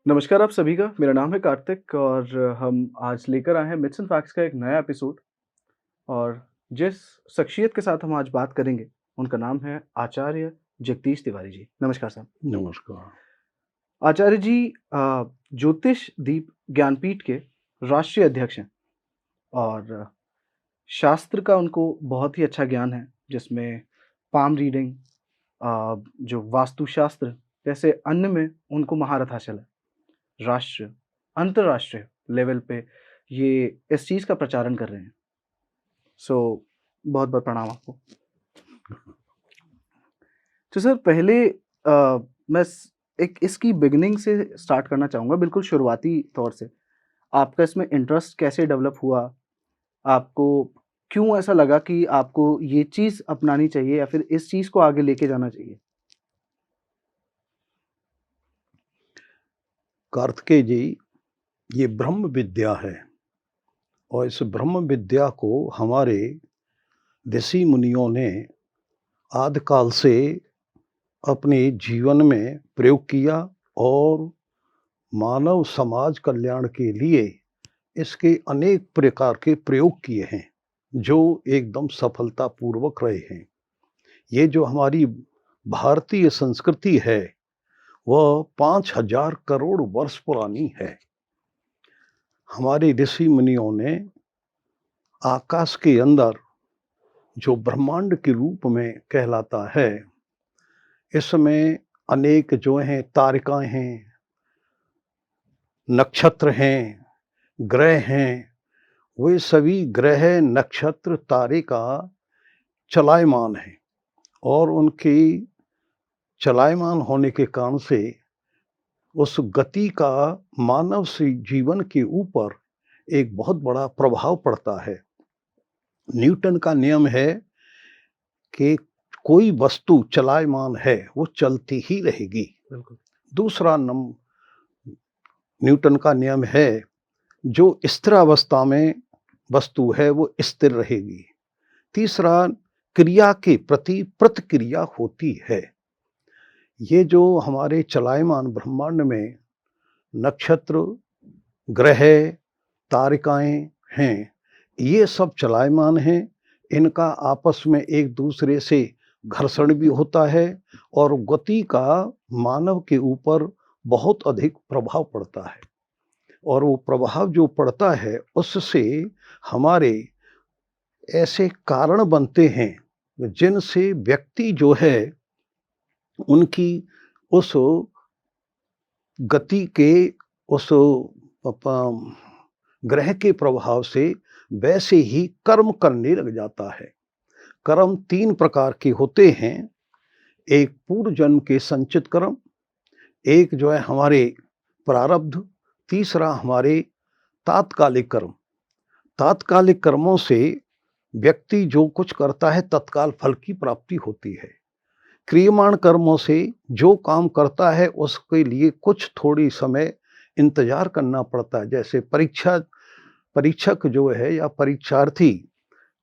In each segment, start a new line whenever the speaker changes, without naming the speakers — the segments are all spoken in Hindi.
नमस्कार आप सभी का, मेरा नाम है कार्तिक और हम आज लेकर आए हैं मिथ्स एंड फैक्ट्स का एक नया एपिसोड। और जिस शख्सियत के साथ हम आज बात करेंगे, उनका नाम है आचार्य जगदीश तिवारी जी। नमस्कार साहब।
नमस्कार।
आचार्य जी ज्योतिष दीप ज्ञानपीठ के राष्ट्रीय अध्यक्ष हैं और शास्त्र का उनको बहुत ही अच्छा ज्ञान है, जिसमें पाम रीडिंग, जो वास्तुशास्त्र जैसे अन्य में उनको महारत हासिल है। राष्ट्रीय, अंतर्राष्ट्रीय लेवल पे ये इस चीज़ का प्रचारण कर रहे हैं। सो बहुत-बहुत प्रणाम आपको। तो सर पहले मैं स एक इसकी बिगिनिंग से स्टार्ट करना चाहूँगा, बिल्कुल शुरुआती तौर से। आपका इसमें इंटरेस्ट कैसे डेवलप हुआ? आपको क्यों ऐसा लगा कि आपको ये चीज़ अपनानी चाहिए या फिर इस चीज़ को आगे लेके जाना चाहिए?
कार्तिकेय जी, ये ब्रह्म विद्या है और इस ब्रह्म विद्या को हमारे ऋषि मुनियों ने आदि काल से अपने जीवन में प्रयोग किया और मानव समाज कल्याण के लिए इसके अनेक प्रकार के प्रयोग किए हैं, जो एकदम सफलतापूर्वक रहे हैं। ये जो हमारी भारतीय संस्कृति है, वह 5000 करोड़ वर्ष पुरानी है। हमारे ऋषि मुनियों ने आकाश के अंदर जो ब्रह्मांड के रूप में कहलाता है, इसमें अनेक जो हैं तारिकाएं हैं, नक्षत्र हैं, ग्रह हैं, वे सभी ग्रह, नक्षत्र, तारिका चलायमान हैं और उनकी चलायमान होने के कारण से उस गति का मानव से जीवन के ऊपर एक बहुत बड़ा प्रभाव पड़ता है। न्यूटन का नियम है कि कोई वस्तु चलायमान है, वो चलती ही रहेगी।
बिल्कुल।
दूसरा न्यूटन का नियम है, जो स्थिरावस्था में वस्तु है, वो स्थिर रहेगी। तीसरा, क्रिया के प्रति प्रतिक्रिया होती है। ये जो हमारे चलायमान ब्रह्मांड में नक्षत्र, ग्रह, तारिकाएं हैं, ये सब चलायमान हैं। इनका आपस में एक दूसरे से घर्षण भी होता है और गति का मानव के ऊपर बहुत अधिक प्रभाव पड़ता है और वो प्रभाव जो पड़ता है, उससे हमारे ऐसे कारण बनते हैं जिनसे व्यक्ति जो है, उनकी उस गति के, उस ग्रह के प्रभाव से वैसे ही कर्म करने लग जाता है। कर्म 3 प्रकार के होते हैं। एक पूर्व जन्म के संचित कर्म, एक जो है हमारे प्रारब्ध, तीसरा हमारे तात्कालिक कर्म। तात्कालिक कर्मों से व्यक्ति जो कुछ करता है, तत्काल फल की प्राप्ति होती है। क्रियमाण कर्मों से जो काम करता है, उसके लिए कुछ थोड़ी समय इंतजार करना पड़ता है। जैसे परीक्षक जो है या परीक्षार्थी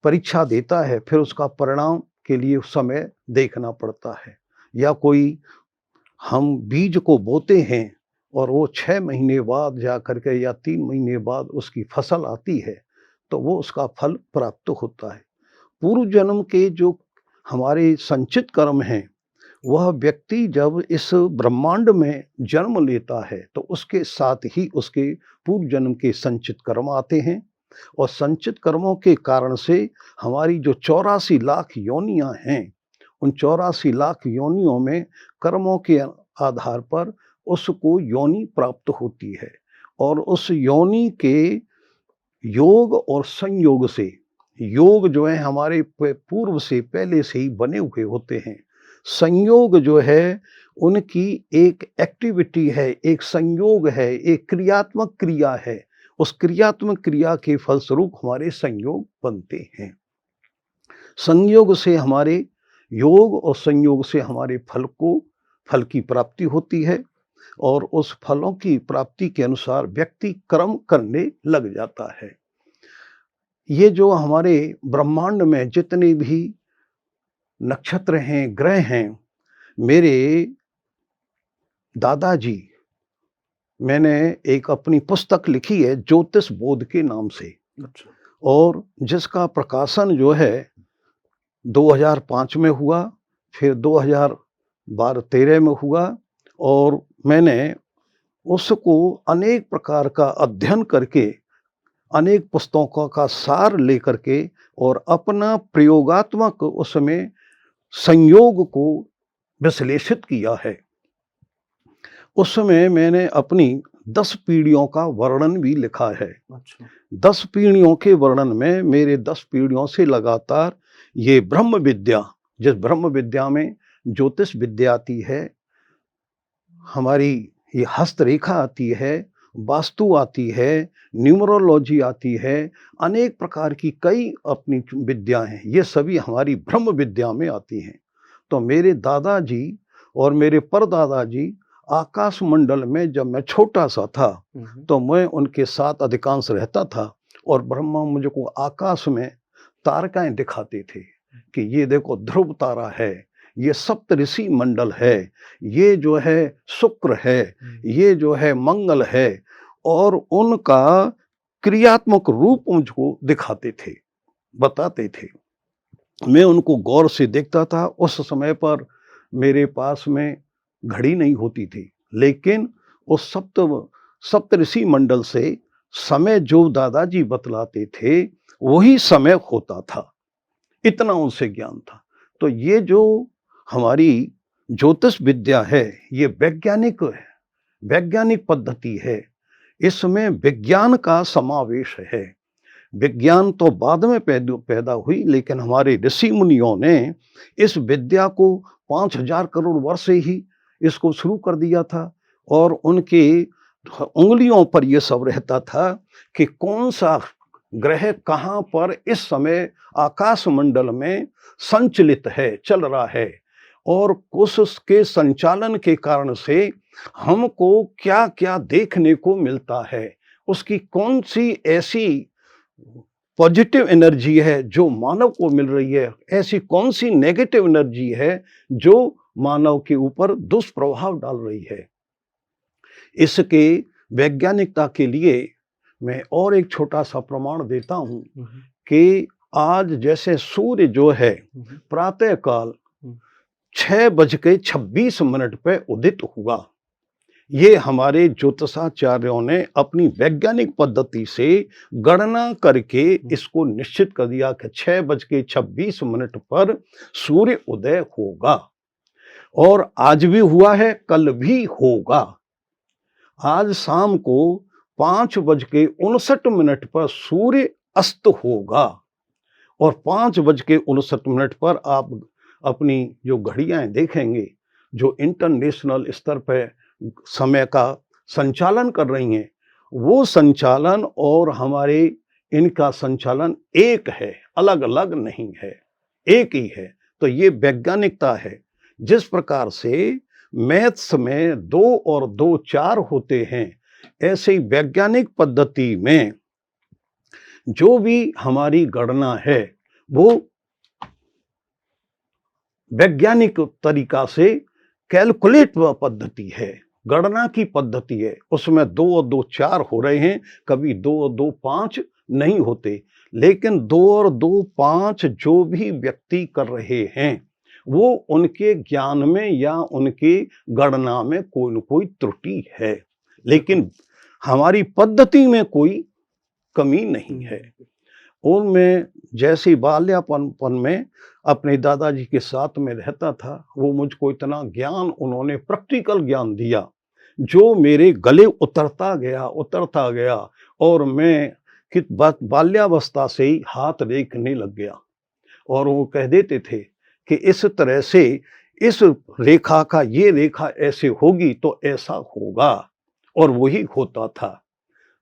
परीक्षा देता है, फिर उसका परिणाम के लिए समय देखना पड़ता है। या कोई, हम बीज को बोते हैं और वो 6 महीने बाद जा करके या 3 महीने बाद उसकी फसल आती है, तो वो उसका फल प्राप्त होता है। पूर्व जन्म के जो हमारे संचित कर्म हैं, वह व्यक्ति जब इस ब्रह्मांड में जन्म लेता है, तो उसके साथ ही उसके पूर्व जन्म के संचित कर्म आते हैं और संचित कर्मों के कारण से हमारी जो 84 लाख योनियां हैं, उन 84 लाख योनियों में कर्मों के आधार पर उसको योनि प्राप्त होती है और उस योनि के योग और संयोग से, योग जो है हमारे पूर्व से पहले से ही बने हुए होते हैं। संयोग जो है, उनकी एक एक्टिविटी है, एक संयोग है, एक क्रियात्मक क्रिया है। उस क्रियात्मक क्रिया के फलस्वरूप हमारे संयोग बनते हैं। संयोग से हमारे योग और संयोग से हमारे फल की प्राप्ति होती है और उस फलों की प्राप्ति के अनुसार व्यक्ति कर्म करने लग जाता है। ये जो हमारे ब्रह्मांड में जितने भी नक्षत्र हैं, ग्रह हैं, मेरे दादाजी मैंने एक अपनी पुस्तक लिखी है ज्योतिष बोध के नाम से,
अच्छा।
और जिसका प्रकाशन जो है 2005 में हुआ, फिर 2012-13 में हुआ, और मैंने उसको अनेक प्रकार का अध्ययन करके, अनेक पुस्तकों का सार लेकर के और अपना प्रयोगात्मक उसमें संयोग को विश्लेषित किया है। उस समय मैंने अपनी 10 पीढ़ियों का वर्णन भी लिखा है।
अच्छा।
10 पीढ़ियों के वर्णन में मेरे 10 पीढ़ियों से लगातार ये ब्रह्म विद्या, जिस ब्रह्म विद्या में ज्योतिष विद्या आती है, हमारी ये हस्तरेखा आती है, वास्तु आती है, न्यूमरोलॉजी आती है, अनेक प्रकार की कई अपनी विद्या हैं, ये सभी हमारी ब्रह्म विद्या में आती हैं। तो मेरे दादाजी और मेरे परदादाजी आकाश मंडल में, जब मैं छोटा सा था तो मैं उनके साथ अधिकांश रहता था, और ब्रह्मा मुझको आकाश में तारकाएं दिखाते थे कि ये देखो ध्रुव तारा है, ये सप्तऋषि मंडल है, ये जो है शुक्र है, ये जो है मंगल है, और उनका क्रियात्मक रूप मुझको दिखाते थे, बताते थे। मैं उनको गौर से देखता था। उस समय पर मेरे पास में घड़ी नहीं होती थी, लेकिन उस सप्तऋषि मंडल से समय जो दादाजी बतलाते थे वही समय होता था, इतना उनसे ज्ञान था। तो ये जो हमारी ज्योतिष विद्या है, ये वैज्ञानिक पद्धति है, इसमें विज्ञान का समावेश है। विज्ञान तो बाद में पैदा हुई, लेकिन हमारे ऋषि मुनियों ने इस विद्या को 5000 करोड़ वर्ष से ही इसको शुरू कर दिया था, और उनके उंगलियों पर यह सब रहता था कि कौन सा ग्रह कहाँ पर इस समय आकाश मंडल में संचलित है, चल रहा है, और उसके संचालन के कारण से हमको क्या क्या देखने को मिलता है, उसकी कौन सी ऐसी पॉजिटिव एनर्जी है जो मानव को मिल रही है, ऐसी कौन सी नेगेटिव एनर्जी है जो मानव के ऊपर दुष्प्रभाव डाल रही है। इसके वैज्ञानिकता के लिए मैं और एक छोटा सा प्रमाण देता हूं कि आज जैसे सूर्य जो है प्रातः काल 6:26 पे उदित हुआ, ये हमारे ज्योतिषाचार्यों ने अपनी वैज्ञानिक पद्धति से गणना करके इसको निश्चित कर दिया कि 6:26 पर सूर्य उदय होगा, और आज भी हुआ है, कल भी होगा। आज शाम को 5:59 पर सूर्य अस्त होगा, और 5:59 पर आप अपनी जो घड़ियां देखेंगे जो इंटरनेशनल स्तर पर समय का संचालन कर रही हैं, वो संचालन और हमारे इनका संचालन एक है, अलग अलग नहीं है, एक ही है। तो ये वैज्ञानिकता है। जिस प्रकार से मैथ्स में 2 और 2 4 होते हैं, ऐसे ही वैज्ञानिक पद्धति में जो भी हमारी गणना है वो वैज्ञानिक तरीका से कैलकुलेट पद्धति है, गणना की पद्धति है। उसमें 2 और 2 4 हो रहे हैं, कभी 2 और 2 5 नहीं होते, लेकिन 2 और 2 5 जो भी व्यक्ति कर रहे हैं वो उनके ज्ञान में या उनकी गणना में कोई न कोई त्रुटि है, लेकिन हमारी पद्धति में कोई कमी नहीं है। उनमें जैसे बाल्यापन में अपने दादाजी के साथ में रहता था, वो मुझको इतना ज्ञान उन्होंने प्रैक्टिकल ज्ञान दिया जो मेरे गले उतरता गया, और मैं कि बाल्यावस्था से ही हाथ देखने लग गया, और वो कह देते थे कि इस तरह से इस रेखा का ये रेखा ऐसे होगी तो ऐसा होगा, और वही होता था।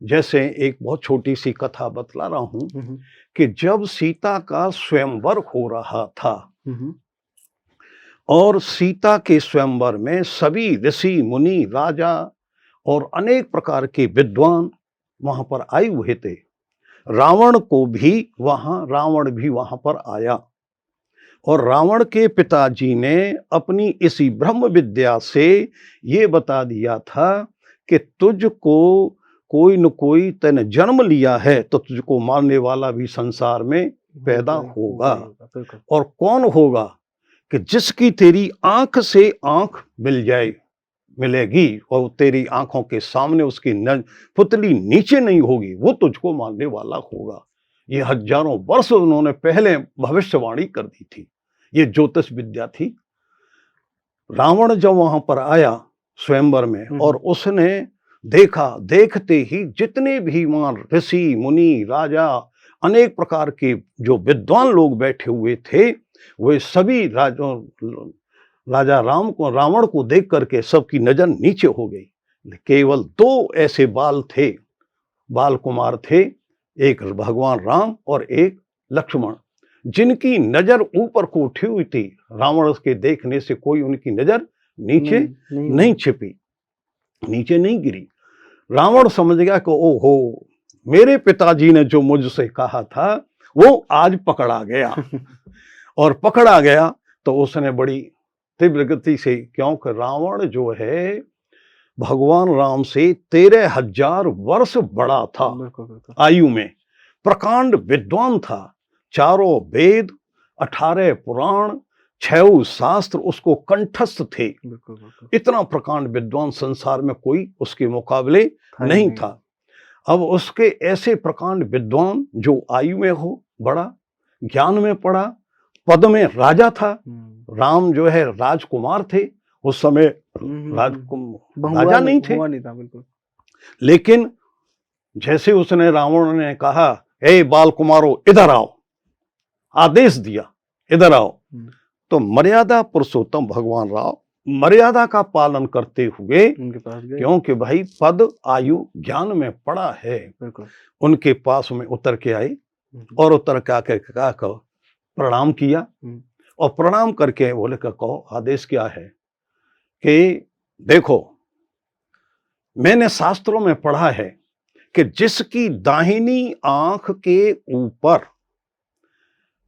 जैसे एक बहुत छोटी सी कथा बतला रहा हूं कि जब सीता का स्वयंवर हो रहा था, और सीता के स्वयंवर में सभी ऋषि मुनि राजा और अनेक प्रकार के विद्वान वहां पर आए हुए थे, रावण भी वहां पर आया, और रावण के पिताजी ने अपनी इसी ब्रह्म विद्या से ये बता दिया था कि तुझको कोई न कोई तूने जन्म लिया है तो तुझको मारने वाला भी संसार में पैदा होगा।
बिल्कुल।
और कौन होगा कि जिसकी तेरी आंख से आंख मिलेगी और तेरी आंखों के सामने उसकी पुतली नीचे नहीं होगी, वो तुझको मारने वाला होगा। ये हजारों वर्ष उन्होंने पहले भविष्यवाणी कर दी थी। ये ज्योतिष विद्या थी। रावण जब वहां पर आया स्वयंवर में और उसने देखा, देखते ही जितने भी वहां ऋषि मुनि राजा अनेक प्रकार के जो विद्वान लोग बैठे हुए थे, वे सभी राजा रावण को देख करके सबकी नजर नीचे हो गई। केवल दो ऐसे बाल कुमार थे, एक भगवान राम और एक लक्ष्मण, जिनकी नजर ऊपर को उठी हुई थी। रावण के देखने से कोई उनकी नजर नीचे नहीं छिपी, नीचे नहीं गिरी। रावण समझ गया कि ओहो, मेरे पिताजी ने जो मुझसे कहा था वो आज पकड़ा गया। और पकड़ा गया तो उसने बड़ी तीव्र गति से, क्योंकि रावण जो है भगवान राम से 13,000 वर्ष बड़ा था आयु में, प्रकांड विद्वान था। 4 वेद, 18 पुराण, 6 शास्त्र उसको कंठस्थ थे। इतना प्रकांड विद्वान संसार में कोई उसके मुकाबले नहीं था। अब उसके ऐसे प्रकांड विद्वान जो आयु में हो बड़ा, ज्ञान में पड़ा, पद में राजा था। राम जो है राजकुमार थे उस समय, राजा नहीं थे।
बिल्कुल।
लेकिन जैसे उसने रावण ने कहा, ए बाल कुमारो इधर आओ, आदेश दिया इधर आओ, तो मर्यादा पुरुषोत्तम भगवान राम मर्यादा का पालन करते हुए
उनके पास गए,
क्योंकि भाई पद आयु ज्ञान में पड़ा है, उनके पास में उतर के आए और उतर के आके कहो प्रणाम किया। और प्रणाम करके बोले कि कहो आदेश क्या है। कि देखो, मैंने शास्त्रों में पढ़ा है कि जिसकी दाहिनी आंख के ऊपर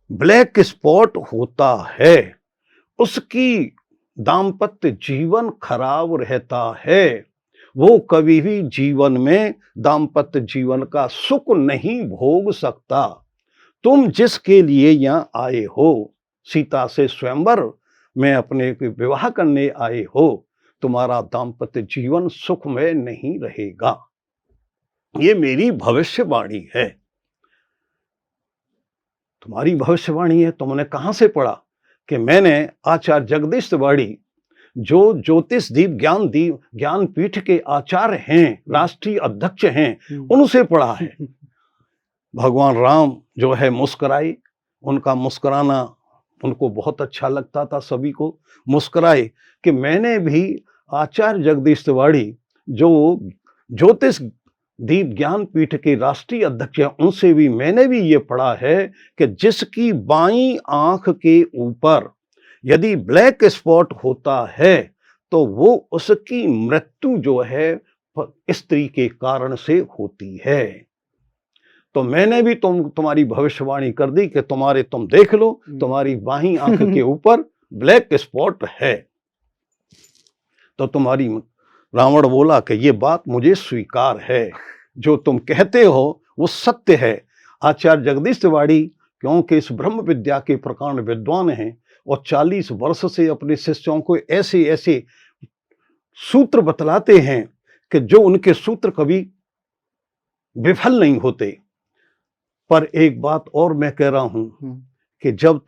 ब्लैक स्पॉट होता है उसकी दाम्पत्य जीवन खराब रहता है, वो कभी भी जीवन में दाम्पत्य जीवन का सुख नहीं भोग सकता। तुम जिसके लिए यहाँ आए हो, सीता से स्वयंवर में अपने विवाह करने आए हो, तुम्हारा दाम्पत्य जीवन सुख में नहीं रहेगा। ये मेरी भविष्यवाणी है। तुम्हारी भविष्यवाणी है, तुमने कहां से पढ़ा? कि मैंने आचार्य जगदीश तिवारी जो ज्योतिष दीप ज्ञानपीठ के आचार्य हैं, राष्ट्रीय अध्यक्ष हैं, उनसे पढ़ा है। भगवान राम जो है मुस्कुराए, उनका मुस्कुराना उनको बहुत अच्छा लगता था, सभी को मुस्कुराए। कि मैंने भी आचार्य जगदीश तिवारी जो ज्योतिष दीप ज्ञानपीठ के राष्ट्रीय अध्यक्ष हैं, उनसे भी मैंने भी ये पढ़ा है कि जिसकी बाईं आंख के ऊपर यदि ब्लैक स्पॉट होता है तो वो उसकी मृत्यु जो है स्त्री के कारण से होती है। तो मैंने भी तुम्हारी भविष्यवाणी कर दी कि तुम देख लो, तुम्हारी बाईं आंख के ऊपर ब्लैक स्पॉट है। तो तुम्हारी रावण बोला कि ये बात मुझे स्वीकार है, जो तुम कहते हो वो सत्य है। आचार्य जगदीश तिवारी क्योंकि इस ब्रह्म विद्या के प्रकांड विद्वान हैं और 40 वर्ष से अपने शिष्यों को ऐसे ऐसे सूत्र बतलाते हैं कि जो उनके सूत्र कभी विफल नहीं होते। पर एक बात और मैं कह रहा हूं कि जब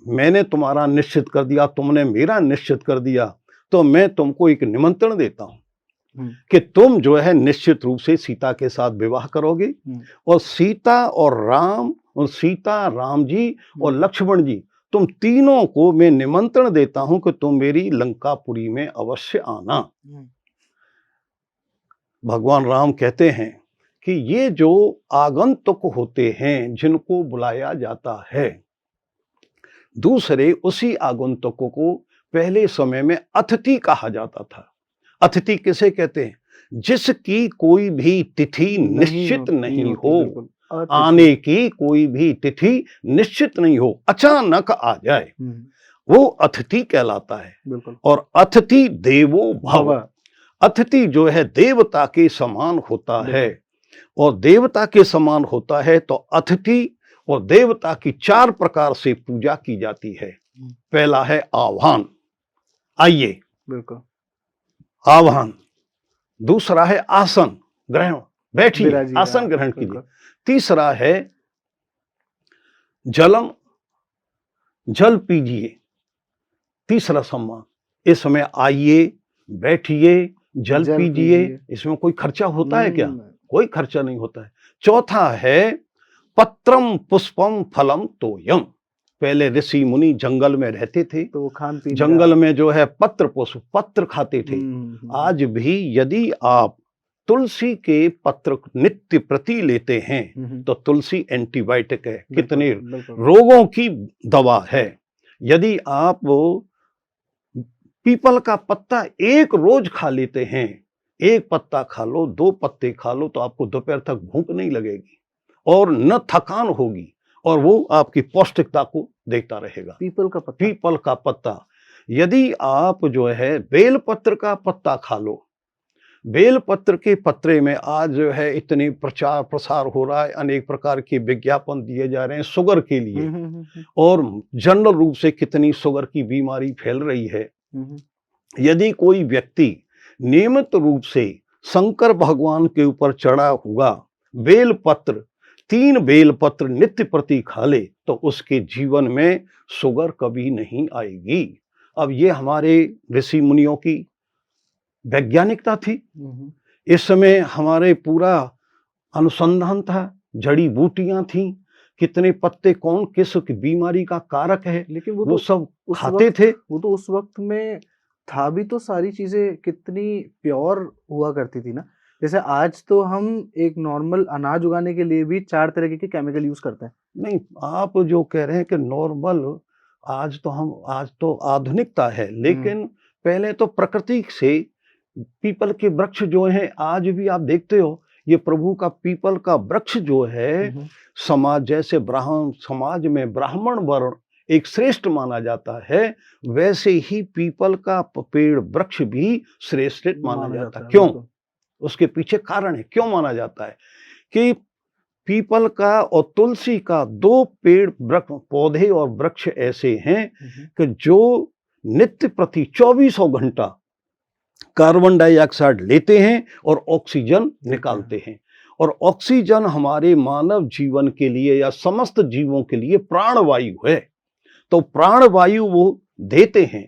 मैंने तुम्हारा निश्चित कर दिया, तुमने मेरा निश्चित कर दिया, तो मैं तुमको एक निमंत्रण देता हूं कि तुम जो है निश्चित रूप से सीता के साथ विवाह करोगे। और सीता राम जी और लक्ष्मण जी, तुम तीनों को मैं निमंत्रण देता हूं कि तुम मेरी लंकापुरी में अवश्य आना। भगवान राम कहते हैं कि ये जो आगंतुक होते हैं जिनको बुलाया जाता है, दूसरे उसी आगंतुकों को पहले समय में अतिथि कहा जाता था। अतिथि किसे कहते हैं? जिसकी कोई भी तिथि निश्चित नहीं हो, आने की कोई भी तिथि निश्चित नहीं हो, अचानक आ जाए, वो अतिथि कहलाता है। और अतिथि देवो भव, अतिथि जो है देवता के समान होता है,
बिल्कुल।
और देवता के समान होता है तो अतिथि और देवता की 4 प्रकार से पूजा की जाती है।
हुँ,
पहला है आह्वान, आइए,
बिल्कुल।
आह्वान। दूसरा है आसन, ग्रहण, बैठिए,
विराजिए,
आसन
हाँ,
ग्रहण कीजिए।
बिल्कुल।
तीसरा है जलम, जल पीजिए, तीसरा सम्मान। इस समय आइए, बैठिए, जल
जल
पीजिए,
पीजिए।
इसमें कोई खर्चा होता है क्या?
हुँ,
कोई खर्चा नहीं होता है। चौथा है पत्रम पुष्पम फलम तोयम। पहले ऋषि मुनि जंगल में रहते थे,
तो खान-पीन का।
जंगल में जो है पत्र पुष्प, पत्र खाते थे।
हुँ।
आज भी यदि आप तुलसी के पत्र नित्य प्रति लेते हैं,
हुँ, हुँ।
तो तुलसी एंटीबायोटिक है,
बिल्कुल,
कितने
बिल्कुल।
रोगों की दवा है। यदि आप पीपल का पत्ता एक रोज खा लेते हैं, एक पत्ता खा लो, 2 पत्ते खा लो, तो आपको दोपहर तक भूख नहीं लगेगी और न थकान होगी, और वो आपकी पौष्टिकता को देता रहेगा।
पीपल का पत्ता।
पीपल का पत्ता। यदि आप जो है बेल पत्र का पत्ता खा लो, बेल पत्र के पत्रे में आज जो है इतने प्रचार प्रसार हो रहा है, अनेक प्रकार के विज्ञापन दिए जा रहे हैं शुगर के लिए,
हुँ।
और जनरल रूप से कितनी शुगर की बीमारी फैल रही है।
हुँ, हुँ।
यदि कोई व्यक्ति नियमित रूप से शंकर भगवान के ऊपर चढ़ा हुआ बेलपत्र, 3 बेलपत्र नित्य प्रति खा ले, तो उसके जीवन में शुगर कभी नहीं आएगी। अब ये हमारे ऋषि मुनियों की वैज्ञानिकता थी।
हुँ, हुँ।
इस समय हमारे पूरा अनुसंधान था, जड़ी बूटियां थीं, कितने पत्ते कौन किस बीमारी का कारक है,
लेकिन
वो सब
उस
खाते
वक़्त
थे।
वो तो उस वक़्त में था भी, तो सारी चीज़ें कितनी प्योर हुआ करती थी ना। जैसे आज तो हम एक नॉर्मल अनाज उगाने के लिए भी 4 तरीके के केमिकल यूज़ करते हैं।
नहीं, आप जो कह रहे हैं कि नॉर्मल, आज तो आधुनिकता है,
हुँ।
लेकिन पहले तो प्रकृति से पीपल के वृक्ष जो हैं, आज भी आप देखते हो, ये प्रभु का पीपल का वृक्ष जो
हुँ,
है,
हुँ।
समाज जैसे ब्राह्मण समाज में ब्राह्मण वर्ण एक श्रेष्ठ माना जाता है, वैसे ही पीपल का पेड़ वृक्ष भी श्रेष्ठ माना
माना
जाता है।
जाता है,
क्यों?
बिल्कुल।
उसके पीछे कारण है, क्यों माना जाता है कि पीपल का और तुलसी का 2 पेड़ वृक्ष पौधे और वृक्ष ऐसे हैं
हुँ, हुँ।
कि जो नित्य प्रति चौबीसों घंटा कार्बन डाइऑक्साइड लेते हैं और ऑक्सीजन
देते हैं।
निकालते हैं, और ऑक्सीजन हमारे मानव जीवन के लिए या समस्त जीवों के लिए प्राणवायु है। तो प्राणवायु वो देते हैं,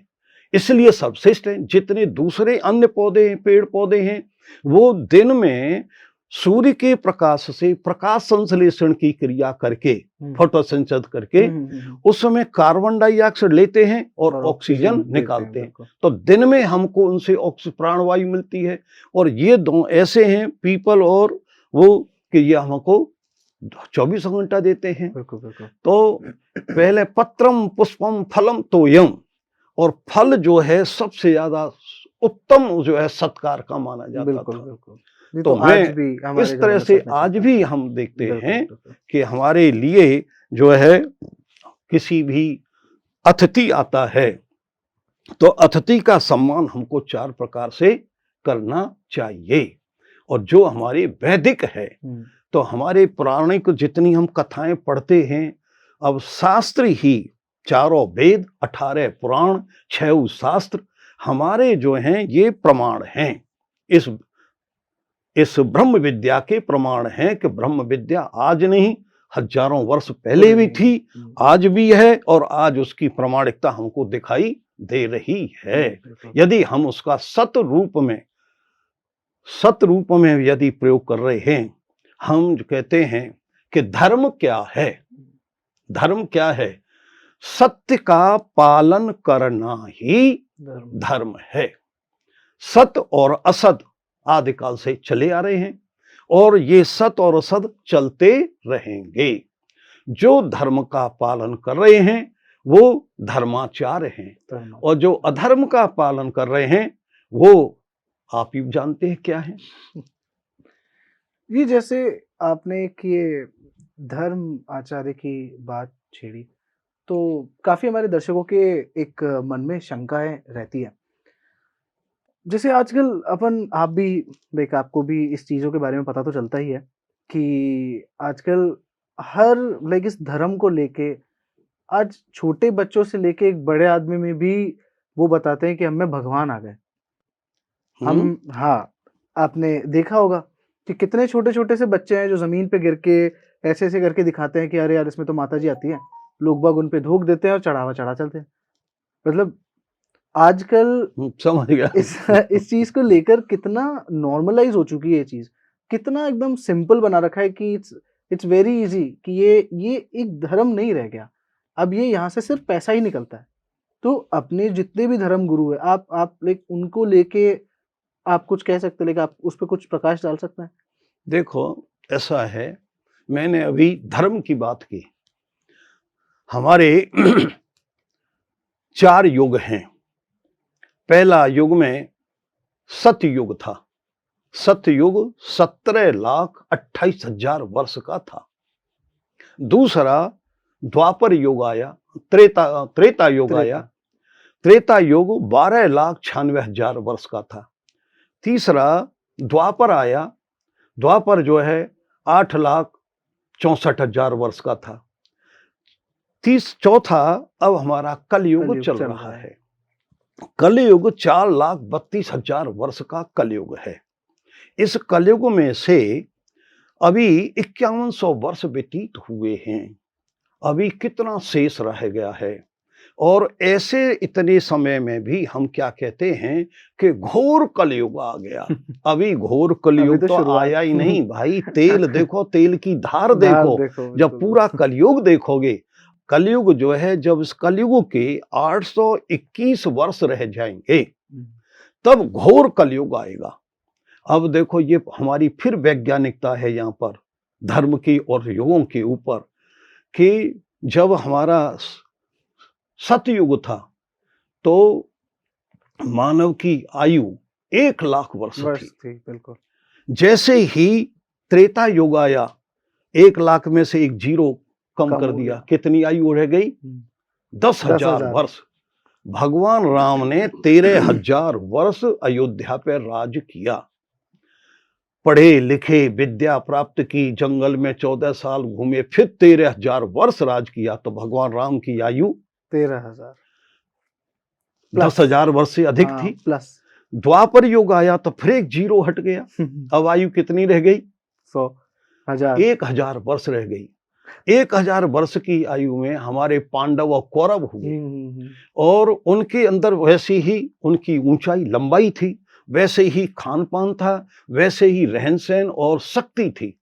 इसलिए सर्वश्रेष्ठ है। जितने दूसरे अन्य पौधे हैं, पेड़ पौधे हैं, वो दिन में सूर्य के प्रकाश से प्रकाश संश्लेषण की क्रिया करके,
हुँ।
फोटोसिंथेसिस करके,
हुँ।
उस समय कार्बन डाइऑक्साइड लेते हैं और
और ऑक्सीजन
ऑक्सीजन
देते हैं,
निकालते हैं।
बिल्कुल।
तो दिन में हमको उनसे प्राणवायु मिलती है, और ये दो ऐसे हैं पीपल और वो, कि ये हमको 24 घंटा देते हैं।
बिल्कुल, बिल्कुल।
तो पहले पत्रम पुष्पम फलम तोयम, और फल जो है सबसे ज्यादा उत्तम जो है सत्कार का माना जाता
बिल्कुल,
था।
बिल्कुल। ये
तो
तो
मैं
आज भी
इस
हमारे घरों
तरह
में
से
सबने
आज
चलता है।
भी हम देखते
बिल्कुल,
हैं
बिल्कुल।
कि हमारे लिए जो है किसी भी अतिथि आता है, तो अतिथि का सम्मान हमको 4 प्रकार से करना चाहिए। और जो हमारे वैदिक है,
हुँ।
तो हमारे पौराणिक जितनी हम कथाएं पढ़ते हैं, अब शास्त्र ही, चारों वेद, 18 पुराण, 6 शास्त्र हमारे जो हैं ये प्रमाण हैं। इस इस ब्रह्म विद्या के प्रमाण हैं कि ब्रह्म विद्या आज नहीं, हजारों वर्ष पहले भी
पुरानी है।
थी,
हुँ।
आज भी है, और आज उसकी प्रामाणिकता हमको दिखाई दे रही है।
बिल्कुल।
यदि हम उसका सत रूप में यदि प्रयोग कर रहे हैं, हम जो कहते हैं कि धर्म क्या है, धर्म क्या है, सत्य का पालन करना ही
धर्म।
धर्म है। सत और असत आदिकाल से चले आ रहे हैं, और ये सत और असत चलते रहेंगे। जो धर्म का पालन कर रहे हैं वो धर्माचार्य हैं,
धर्म।
और जो अधर्म का पालन कर रहे हैं वो आप ही जानते हैं क्या है।
ये जैसे आपने एक ये धर्म आचार्य की बात छेड़ी, तो काफ़ी हमारे दर्शकों के एक मन में शंकाएँ रहती हैं। जैसे आजकल अपन आप भी देख आपको भी इस चीज़ों के बारे में पता तो चलता ही है कि आजकल हर लाइक इस धर्म को लेके आज छोटे बच्चों से लेके एक बड़े आदमी में भी वो बताते हैं कि हम में भगवान आ गए।
हुँ,
हम हाँ, आपने देखा होगा कि कितने छोटे-छोटे से बच्चे हैं जो ज़मीन पे गिर के ऐसे-ऐसे करके दिखाते हैं कि अरे यार इसमें तो माताजी आती हैं। लोग बाग उन पे थूक देते हैं और चढ़ावा चढ़ा चलते हैं। मतलब आजकल
समझ गया।
इस इस चीज़ को लेकर कितना नॉर्मलाइज़ हो चुकी है ये चीज़। कितना एकदम सिंपल बना रखा है कि इट्स वेरी ईज़ी कि ये एक धर्म नहीं रह गया। अब ये यहाँ से सिर्फ़ पैसा ही निकलता है। तो अपने जितने भी धर्म गुरु हैं, आप लाइक उनको लेके आप कुछ कह सकते हैं, लाइक आप उस पे कुछ प्रकाश डाल सकते हैं?
देखो, ऐसा है, मैंने अभी धर्म की बात की। हमारे 4 युग हैं। पहला युग में सतयुग था। सतयुग 17,28,000 वर्ष का था। दूसरा द्वापर युग आया, त्रेता युग आया।
त्रेता।
त्रेता युग 12,96,000 वर्ष का था। तीसरा द्वापर आया। द्वापर जो है 8,64,000 वर्ष का था। चौथा अब हमारा कलयुग
कलयुग
चल
चल
रहा
रहा है।
है। कलयुग 4,32,000 वर्ष का कलयुग है। इस कलयुग में से अभी 5100 वर्ष व्यतीत हुए हैं। अभी कितना शेष रह गया है। और ऐसे इतने समय में भी हम क्या कहते हैं कि घोर कलयुग आ गया। अभी घोर
अभी
कलयुग
तो
तो
शुरुआत।
आया ही नहीं भाई। तेल देखो, तेल की धार
धार
देखो।
देखो
जब
बिल्कुल।
पूरा कलयुग देखोगे, कलयुग जो है, जब इस कलयुग के 821 वर्ष रह जाएंगे,
हुँ,
तब घोर कलयुग आएगा। अब देखो, ये हमारी फिर वैज्ञानिकता है यहाँ पर, धर्म की और युगों के ऊपर, कि जब हमारा सतयुग था, तो मानव की आयु 1,00,000 वर्ष
वर्ष
थी।
थी बिल्कुल।
जैसे ही त्रेता युग आया, 1,00,000 में से एक जीरो कम
कम
कर
हो
दिया।
गया।
कितनी आयु रह गई?
हुँ,
10,000
10,000।
वर्ष। भगवान राम ने 13,000 वर्ष अयोध्या पर राज किया। पढ़े लिखे, विद्या प्राप्त की, जंगल में 14 साल घूमे, फिर 13,000 वर्ष राज किया। तो भगवान राम की आयु
13,000 प्लस।
10,000 वर्ष से अधिक
हाँ,
थी।
प्लस।
द्वापर युग आया तो फिर एक जीरो हट गया। अब आयु कितनी रह गई?
100, 1000।
1,000 वर्ष रह गई। 1,000 वर्ष की आयु में हमारे पांडव और कौरव हुए।
हुँ, हुँ, हुँ।
और उनके अंदर वैसी ही उनकी ऊंचाई लंबाई थी, वैसे ही खान पान था, वैसे ही रहन सहन और शक्ति थी।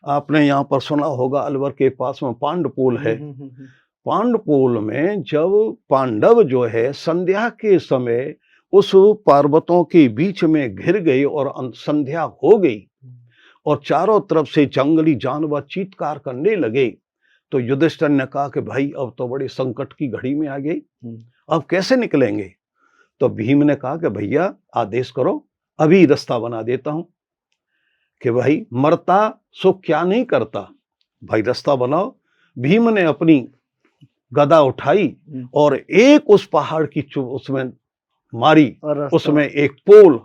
आपने यहाँ पर सुना होगा, अलवर के पास में पांडपोल
हुँ,
है।
हुँ, हुँ, हुँ।
पांडपोल में जब पांडव जो है संध्या के समय उस पर्वतों के बीच में घिर गए और संध्या हो गई, और चारों तरफ से जंगली जानवर चीत्कार करने लगे, तो युधिष्ठिर ने कहा कि भाई अब तो बड़े संकट की घड़ी में आ गई,
हुँ,
अब कैसे निकलेंगे? तो भीम ने कहा कि भैया आदेश करो, अभी रास्ता बना देता हूं। कि भाई मरता सो क्या नहीं करता, भाई रास्ता बनाओ। भीम ने अपनी गदा उठाई
हुँ।
और एक उस पहाड़ की उसमें मारी,
और रास्ता।
उसमें एक पोल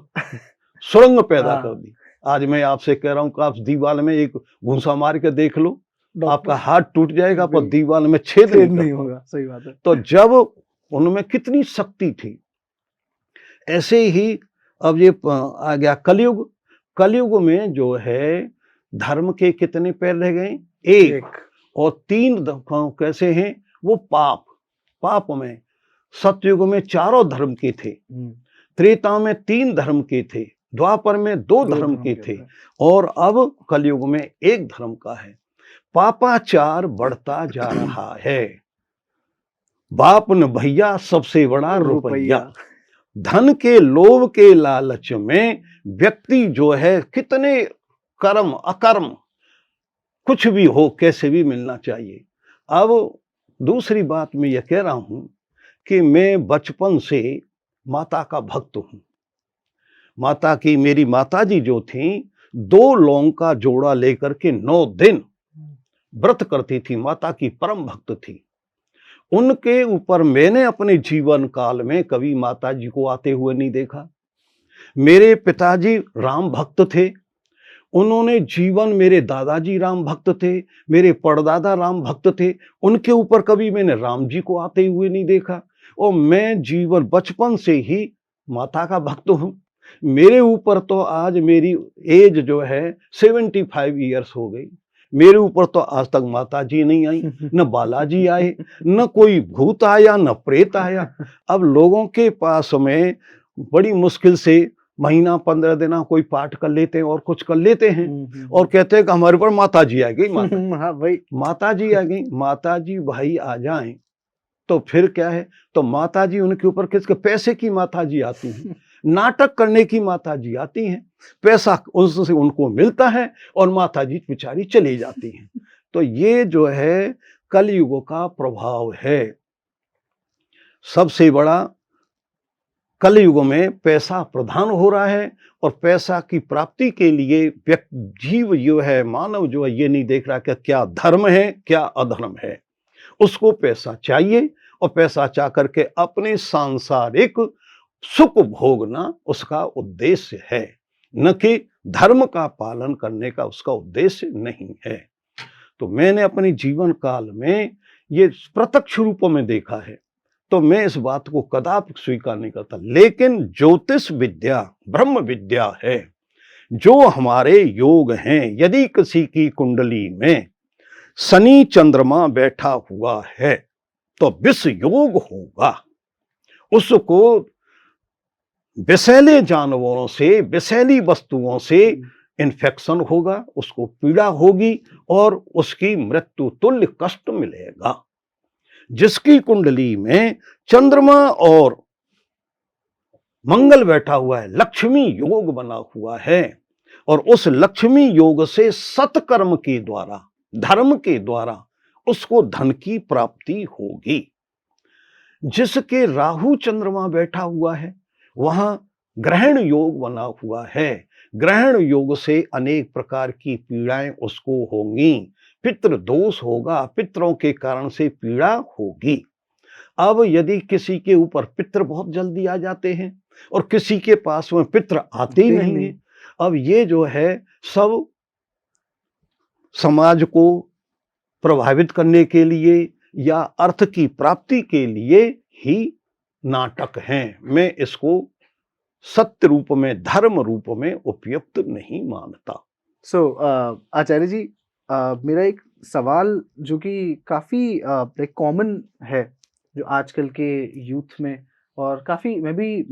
सुरंग पैदा कर
हाँ,
दी। आज मैं आपसे कह रहा हूं कि आप दीवार में एक घूंसा मार के देख लो, आपका
डॉक्टर
हाथ टूट जाएगा पर
बिल
दीवार में छेद
छेद
नहीं कर
नहीं
पाओगे।
होगा, सही बात है।
तो जब उनमें कितनी शक्ति थी, ऐसे ही अब ये आ गया कलयुग। कलयुग में जो है धर्म के कितने पैर रह गए? एक।
1।
और 3 कैसे हैं? वो पाप। पाप में सतयुग में चारों धर्म के थे,
हुँ,
त्रेता में 3 धर्म के थे, द्वापर में 2
2
धर्म
धर्म
के
के
थे,
थे।
और अब कलयुग में 1 धर्म का है। पापाचार बढ़ता जा रहा है। बाप न भैया सबसे बड़ा रुपया।
रुपया।
धन के लोभ के लालच में व्यक्ति जो है कितने कर्म अकर्म, कुछ भी हो, कैसे भी मिलना चाहिए। अब दूसरी बात मैं यह कह रहा हूं कि मैं बचपन से माता का भक्त हूं। माता की, मेरी माताजी जो थी, 2 लौंग का जोड़ा लेकर के 9 दिन व्रत करती थी। माता की परम भक्त थी। उनके ऊपर मैंने अपने जीवन काल में कभी माताजी को आते हुए नहीं देखा। मेरे पिताजी राम भक्त थे। उन्होंने जीवन, मेरे दादाजी राम भक्त थे, मेरे परदादा राम भक्त थे। उनके ऊपर कभी मैंने राम जी को आते हुए नहीं देखा। और मैं जीवन बचपन से ही माता का भक्त हूँ। मेरे ऊपर तो आज मेरी एज जो है 75 ईयर्स हो गई। मेरे ऊपर तो आज तक माता जी नहीं आई, न बालाजी आए, न कोई भूत आया, न प्रेत आया। अब लोगों के पास में बड़ी मुश्किल से महीना 15 दिन कोई पाठ कर लेते हैं और कुछ कर लेते हैं और कहते हैं कि हमारे ऊपर माता जी आ गई।
हाँ भाई,
माता जी आ गई। माता जी भाई आ जाएं तो फिर क्या है, तो माता जी उनके ऊपर किसके पैसे की माता जी आती हैं, नाटक करने की माता जी आती हैं, पैसा उससे उनको मिलता है और माता जी बेचारी चली जाती हैं। तो ये जो है कलयुग का प्रभाव है। सबसे बड़ा कलयुग में पैसा प्रधान हो रहा है और पैसा की प्राप्ति के लिए जीव जो है, मानव जो है, ये नहीं देख रहा कि क्या धर्म है क्या अधर्म है। उसको पैसा चाहिए और पैसा चाह करके अपने सांसारिक सुख भोगना उसका उद्देश्य है, न कि धर्म का पालन करने का उसका उद्देश्य नहीं है। तो मैंने अपने जीवन काल में ये प्रत्यक्ष रूप में देखा है, तो मैं इस बात को कदापि स्वीकार नहीं करता। लेकिन ज्योतिष विद्या ब्रह्म विद्या है, जो हमारे योग हैं। यदि किसी की कुंडली में शनि चंद्रमा बैठा हुआ है तो विष योग होगा। उसको विषैले जानवरों से, विषैली वस्तुओं से इन्फेक्शन होगा, उसको पीड़ा होगी और उसकी मृत्यु तुल्य कष्ट मिलेगा। जिसकी कुंडली में चंद्रमा और मंगल बैठा हुआ है, लक्ष्मी योग बना हुआ है, और उस लक्ष्मी योग से सत्कर्म के द्वारा, धर्म के द्वारा उसको धन की प्राप्ति होगी। जिसके राहु चंद्रमा बैठा हुआ है, वहां ग्रहण योग बना हुआ है। ग्रहण योग से अनेक प्रकार की पीड़ाएं उसको होंगी। पितृ दोष होगा, पितरों के कारण से पीड़ा होगी। अब यदि किसी के ऊपर पितृ बहुत जल्दी आ जाते हैं और किसी के पास में पितृ आते ही नहीं है, अब ये जो है सब समाज को प्रभावित करने के लिए या अर्थ की प्राप्ति के लिए ही नाटक हैं। मैं इसको सत्य रूप में, धर्म रूप में उपयुक्त नहीं मानता।
आचार्य जी, मेरा एक सवाल जो कि काफी कॉमन है, जो आजकल के यूथ में, और काफी मैं भी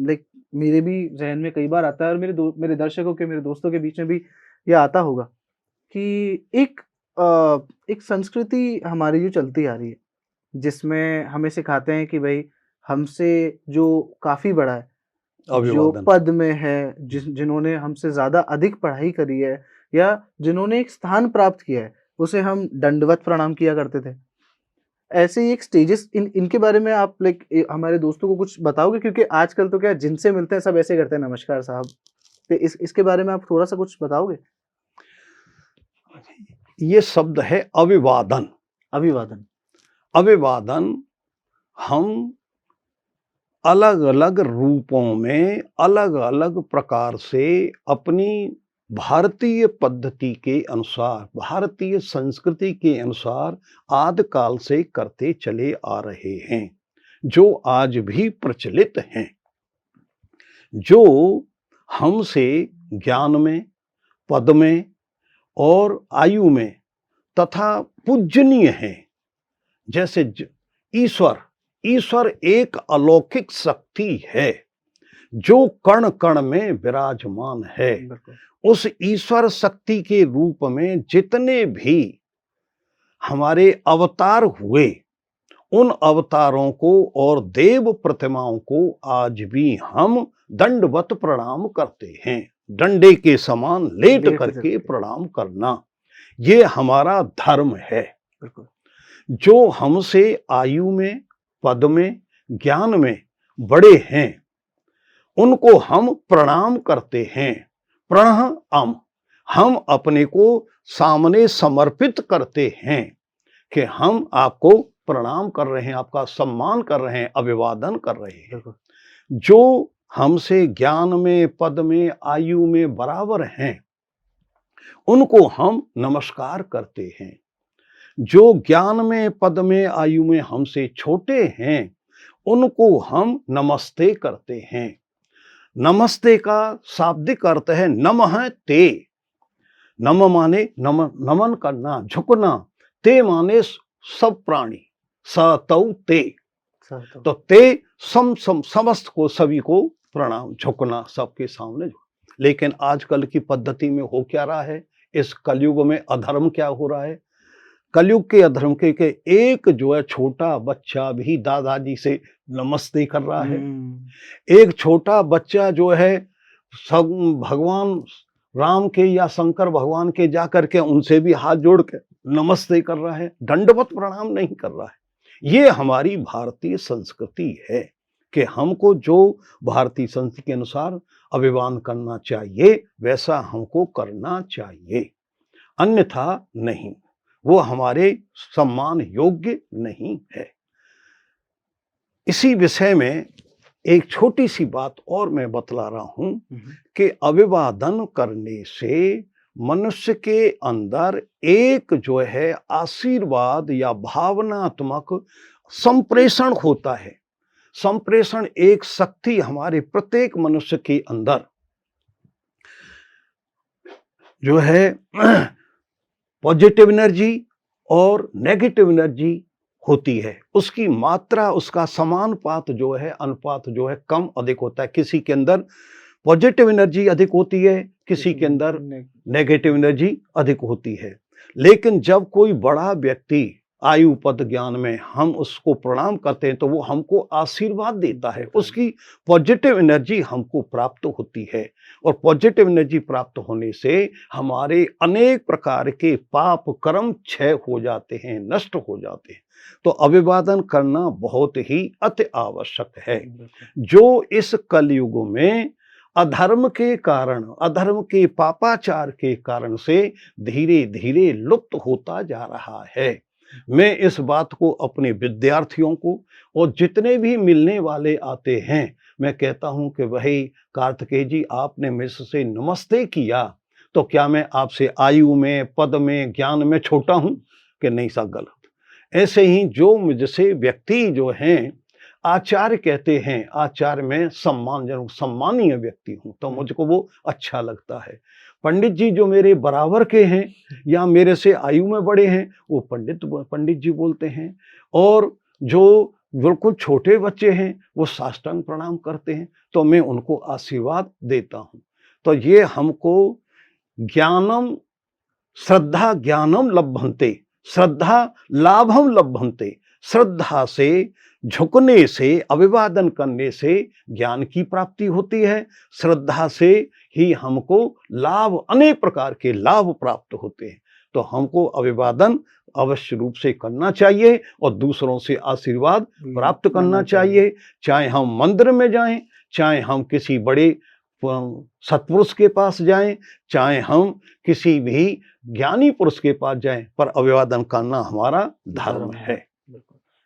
मेरे भी जहन में कई बार आता है, और मेरे दर्शकों के, मेरे दोस्तों के बीच में भी यह आता होगा कि एक संस्कृति हमारी जो चलती आ रही है, जिसमें हमें सिखाते हैं कि भाई हमसे जो काफी बड़ा है, जो पद में है, जिन्होंने हमसे ज्यादा अधिक पढ़ाई करी है या जिन्होंने एक स्थान प्राप्त किया है, उसे हम दंडवत प्रणाम किया करते थे। ऐसे ही एक स्टेजेस इनके बारे में आप हमारे दोस्तों को कुछ बताओगे? क्योंकि आजकल तो क्या जिनसे मिलते हैं सब ऐसे करते हैं, नमस्कार साहब। तो इसके बारे में आप थोड़ा सा कुछ बताओगे?
ये शब्द है अभिवादन।
अभिवादन,
अभिवादन हम अलग अलग रूपों में, अलग अलग प्रकार से अपनी भारतीय पद्धति के अनुसार, भारतीय संस्कृति के अनुसार आदि काल से करते चले आ रहे हैं, जो आज भी प्रचलित हैं, जो हमसे ज्ञान में, पद में और आयु में तथा पूजनीय हैं। जैसे ईश्वर एक अलौकिक शक्ति है जो कण कण में विराजमान है। उस ईश्वर शक्ति के रूप में जितने भी हमारे अवतार हुए, उन अवतारों को और देव प्रतिमाओं को आज भी हम दंडवत प्रणाम करते हैं। डंडे के समान लेट करके प्रणाम करना, ये हमारा धर्म है। जो हमसे आयु में, पद में, ज्ञान में बड़े हैं, उनको हम प्रणाम करते हैं। प्रणहम, हम अपने को सामने समर्पित करते हैं कि हम आपको प्रणाम कर रहे हैं, आपका सम्मान कर रहे हैं, अभिवादन कर रहे हैं। जो हमसे ज्ञान में, पद में, आयु में बराबर हैं, उनको हम नमस्कार करते हैं। जो ज्ञान में, पद में, आयु में हमसे छोटे हैं, उनको हम नमस्ते करते हैं। नमस्ते का शाब्दिक अर्थ है नमः ते। नम माने नमन करना, झुकना। ते माने सब प्राणी, स तौ ते। तो ते समस्त को, सभी को प्रणाम, झुकना, सबके सामने। लेकिन आजकल की पद्धति में हो क्या रहा है, इस कलयुग में अधर्म क्या हो रहा है। कलयुग के अधर्म के एक जो है छोटा बच्चा भी दादाजी से नमस्ते कर रहा है। एक छोटा बच्चा जो है सब भगवान राम के या शंकर भगवान के जा करके उनसे भी हाथ जोड़ के नमस्ते कर रहा है, दंडवत प्रणाम नहीं कर रहा है। ये हमारी भारतीय संस्कृति है कि हमको जो भारतीय संस्कृति के अनुसार अभिवादन करना चाहिए वैसा हमको करना चाहिए, अन्यथा नहीं, वो हमारे सम्मान योग्य नहीं है। इसी विषय में एक छोटी सी बात और मैं बतला रहा हूं कि अभिवादन करने से मनुष्य के अंदर एक जो है आशीर्वाद या भावनात्मक संप्रेषण होता है। संप्रेषण एक शक्ति हमारे प्रत्येक मनुष्य के अंदर जो है पॉजिटिव एनर्जी और नेगेटिव एनर्जी होती है, उसकी मात्रा, उसका समानुपात जो है, अनुपात जो है कम अधिक होता है। किसी के अंदर पॉजिटिव एनर्जी अधिक होती है, किसी के अंदर नेगेटिव एनर्जी अधिक होती है। लेकिन जब कोई बड़ा व्यक्ति आयु पद ज्ञान में हम उसको प्रणाम करते हैं तो वो हमको आशीर्वाद देता है, उसकी पॉजिटिव एनर्जी हमको प्राप्त होती है। और पॉजिटिव एनर्जी प्राप्त होने से हमारे अनेक प्रकार के पाप कर्म क्षय हो जाते हैं, नष्ट हो जाते हैं। तो अभिवादन करना बहुत ही अति आवश्यक है, जो इस कलयुग में अधर्म के कारण, अधर्म के पापाचार के कारण से धीरे धीरे लुप्त होता जा रहा है। मैं इस बात को अपने विद्यार्थियों को और जितने भी मिलने वाले आते हैं मैं कहता हूं कि भाई कार्तिकेय जी, आपने मुझसे नमस्ते किया तो क्या मैं आपसे आयु में, पद में, ज्ञान में छोटा हूं कि नहीं? सा गलत। ऐसे ही जो मुझसे व्यक्ति जो हैं आचार्य कहते हैं, आचार्य में सम्मानजनक, सम्मानीय व्यक्ति हूं तो मुझको वो अच्छा लगता है। पंडित जी जो मेरे बराबर के हैं या मेरे से आयु में बड़े हैं वो पंडित जी बोलते हैं, और जो बिल्कुल छोटे बच्चे हैं वो साष्टांग प्रणाम करते हैं तो मैं उनको आशीर्वाद देता हूं। तो ये हमको ज्ञानम श्रद्धा ज्ञानम लभन्ते, श्रद्धा लाभम लभन्ते। श्रद्धा से, झुकने से, अभिवादन करने से ज्ञान की प्राप्ति होती है। श्रद्धा से ही हमको लाभ, अनेक प्रकार के लाभ प्राप्त होते हैं। तो हमको अभिवादन अवश्य रूप से करना चाहिए और दूसरों से आशीर्वाद प्राप्त करना चाहिए। चाहे हम मंदिर में जाएं, चाहे हम किसी बड़े सत्पुरुष के पास जाएं, चाहे हम किसी भी ज्ञानी पुरुष के पास जाएं, पर अभिवादन करना हमारा धर्म है।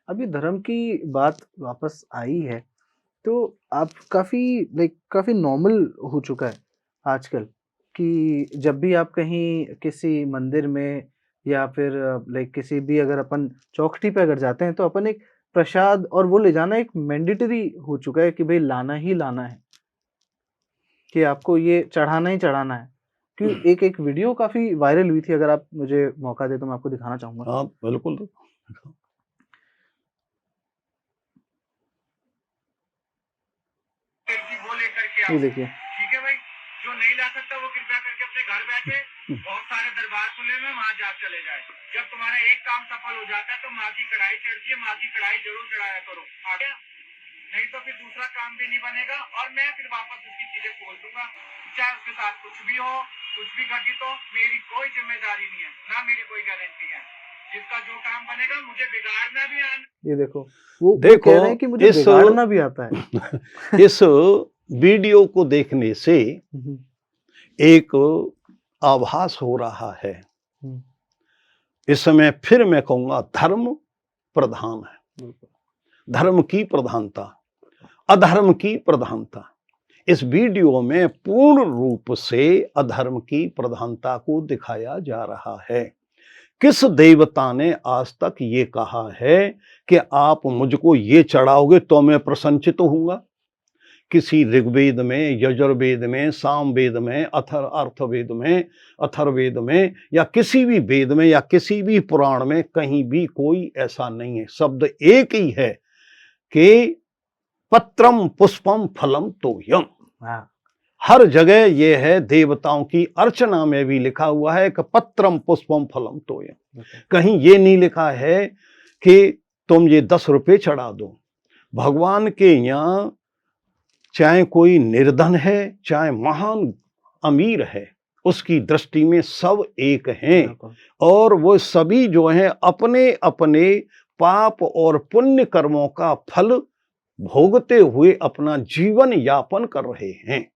अभी धर्म की बात वापस आई है तो आप काफी नॉर्मल हो चुका है आजकल कि जब भी आप कहीं किसी मंदिर में या फिर किसी भी, अगर अपन चौखटी पे अगर जाते हैं तो अपन एक प्रसाद और वो ले जाना एक मैंडेटरी हो चुका है कि भाई लाना ही लाना है, कि आपको ये चढ़ाना ही चढ़ाना है। कि एक वीडियो काफी वायरल हुई थी, अगर आप मुझे मौका दे तो मैं आपको दिखाना चाहूंगा।
हाँ बिल्कुल।
ये देखिए,
ठीक है भाई, जो नहीं ला सकता वो कृपया करके अपने घर बैठे, बहुत सारे दरबार खुले में, वहां जा चले जाए। जब तुम्हारा एक काम सफल हो जाता है तो माँ की कढ़ाई चढ़ती है, माँ की कढ़ाई जरूर चढ़ाया करो, आ गया? नहीं तो फिर दूसरा काम भी नहीं बनेगा और मैं फिर वापस उसकी चीजें खोल दूंगा। चाहे उसके साथ कुछ भी हो, कुछ भी घटित हो, मेरी कोई जिम्मेदारी नहीं है, ना मेरी कोई गारंटी है। जिसका जो काम बनेगा मुझे बिगाड़ना भी आना।
ये देखो, वो कह रहे हैं कि मुझे बिगाड़ना भी आता है।
इस वीडियो को देखने से एक आभास हो रहा है, इस समय फिर मैं कहूंगा धर्म प्रधान है, धर्म की प्रधानता, अधर्म की प्रधानता। इस वीडियो में पूर्ण रूप से अधर्म की प्रधानता को दिखाया जा रहा है। किस देवता ने आज तक ये कहा है कि आप मुझको ये चढ़ाओगे तो मैं प्रसन्नचित होऊंगा? किसी ऋग्वेद में, यजुर्वेद में, सामवेद में, अर्थवेद में, अथर्ववेद में या किसी भी वेद में या किसी भी पुराण में कहीं भी कोई ऐसा नहीं है। शब्द एक ही है कि पत्रम पुष्पम फलम तोयम। हर जगह ये है, देवताओं की अर्चना में भी लिखा हुआ है कि पत्रम पुष्पम फलम तोयम। कहीं ये नहीं लिखा है कि तुम ये 10 रुपये चढ़ा दो। भगवान के यहाँ चाहे कोई निर्धन है, चाहे महान अमीर है, उसकी दृष्टि में सब एक हैं और वो सभी जो हैं अपने अपने पाप और पुण्य कर्मों का फल भोगते हुए अपना जीवन यापन कर रहे हैं।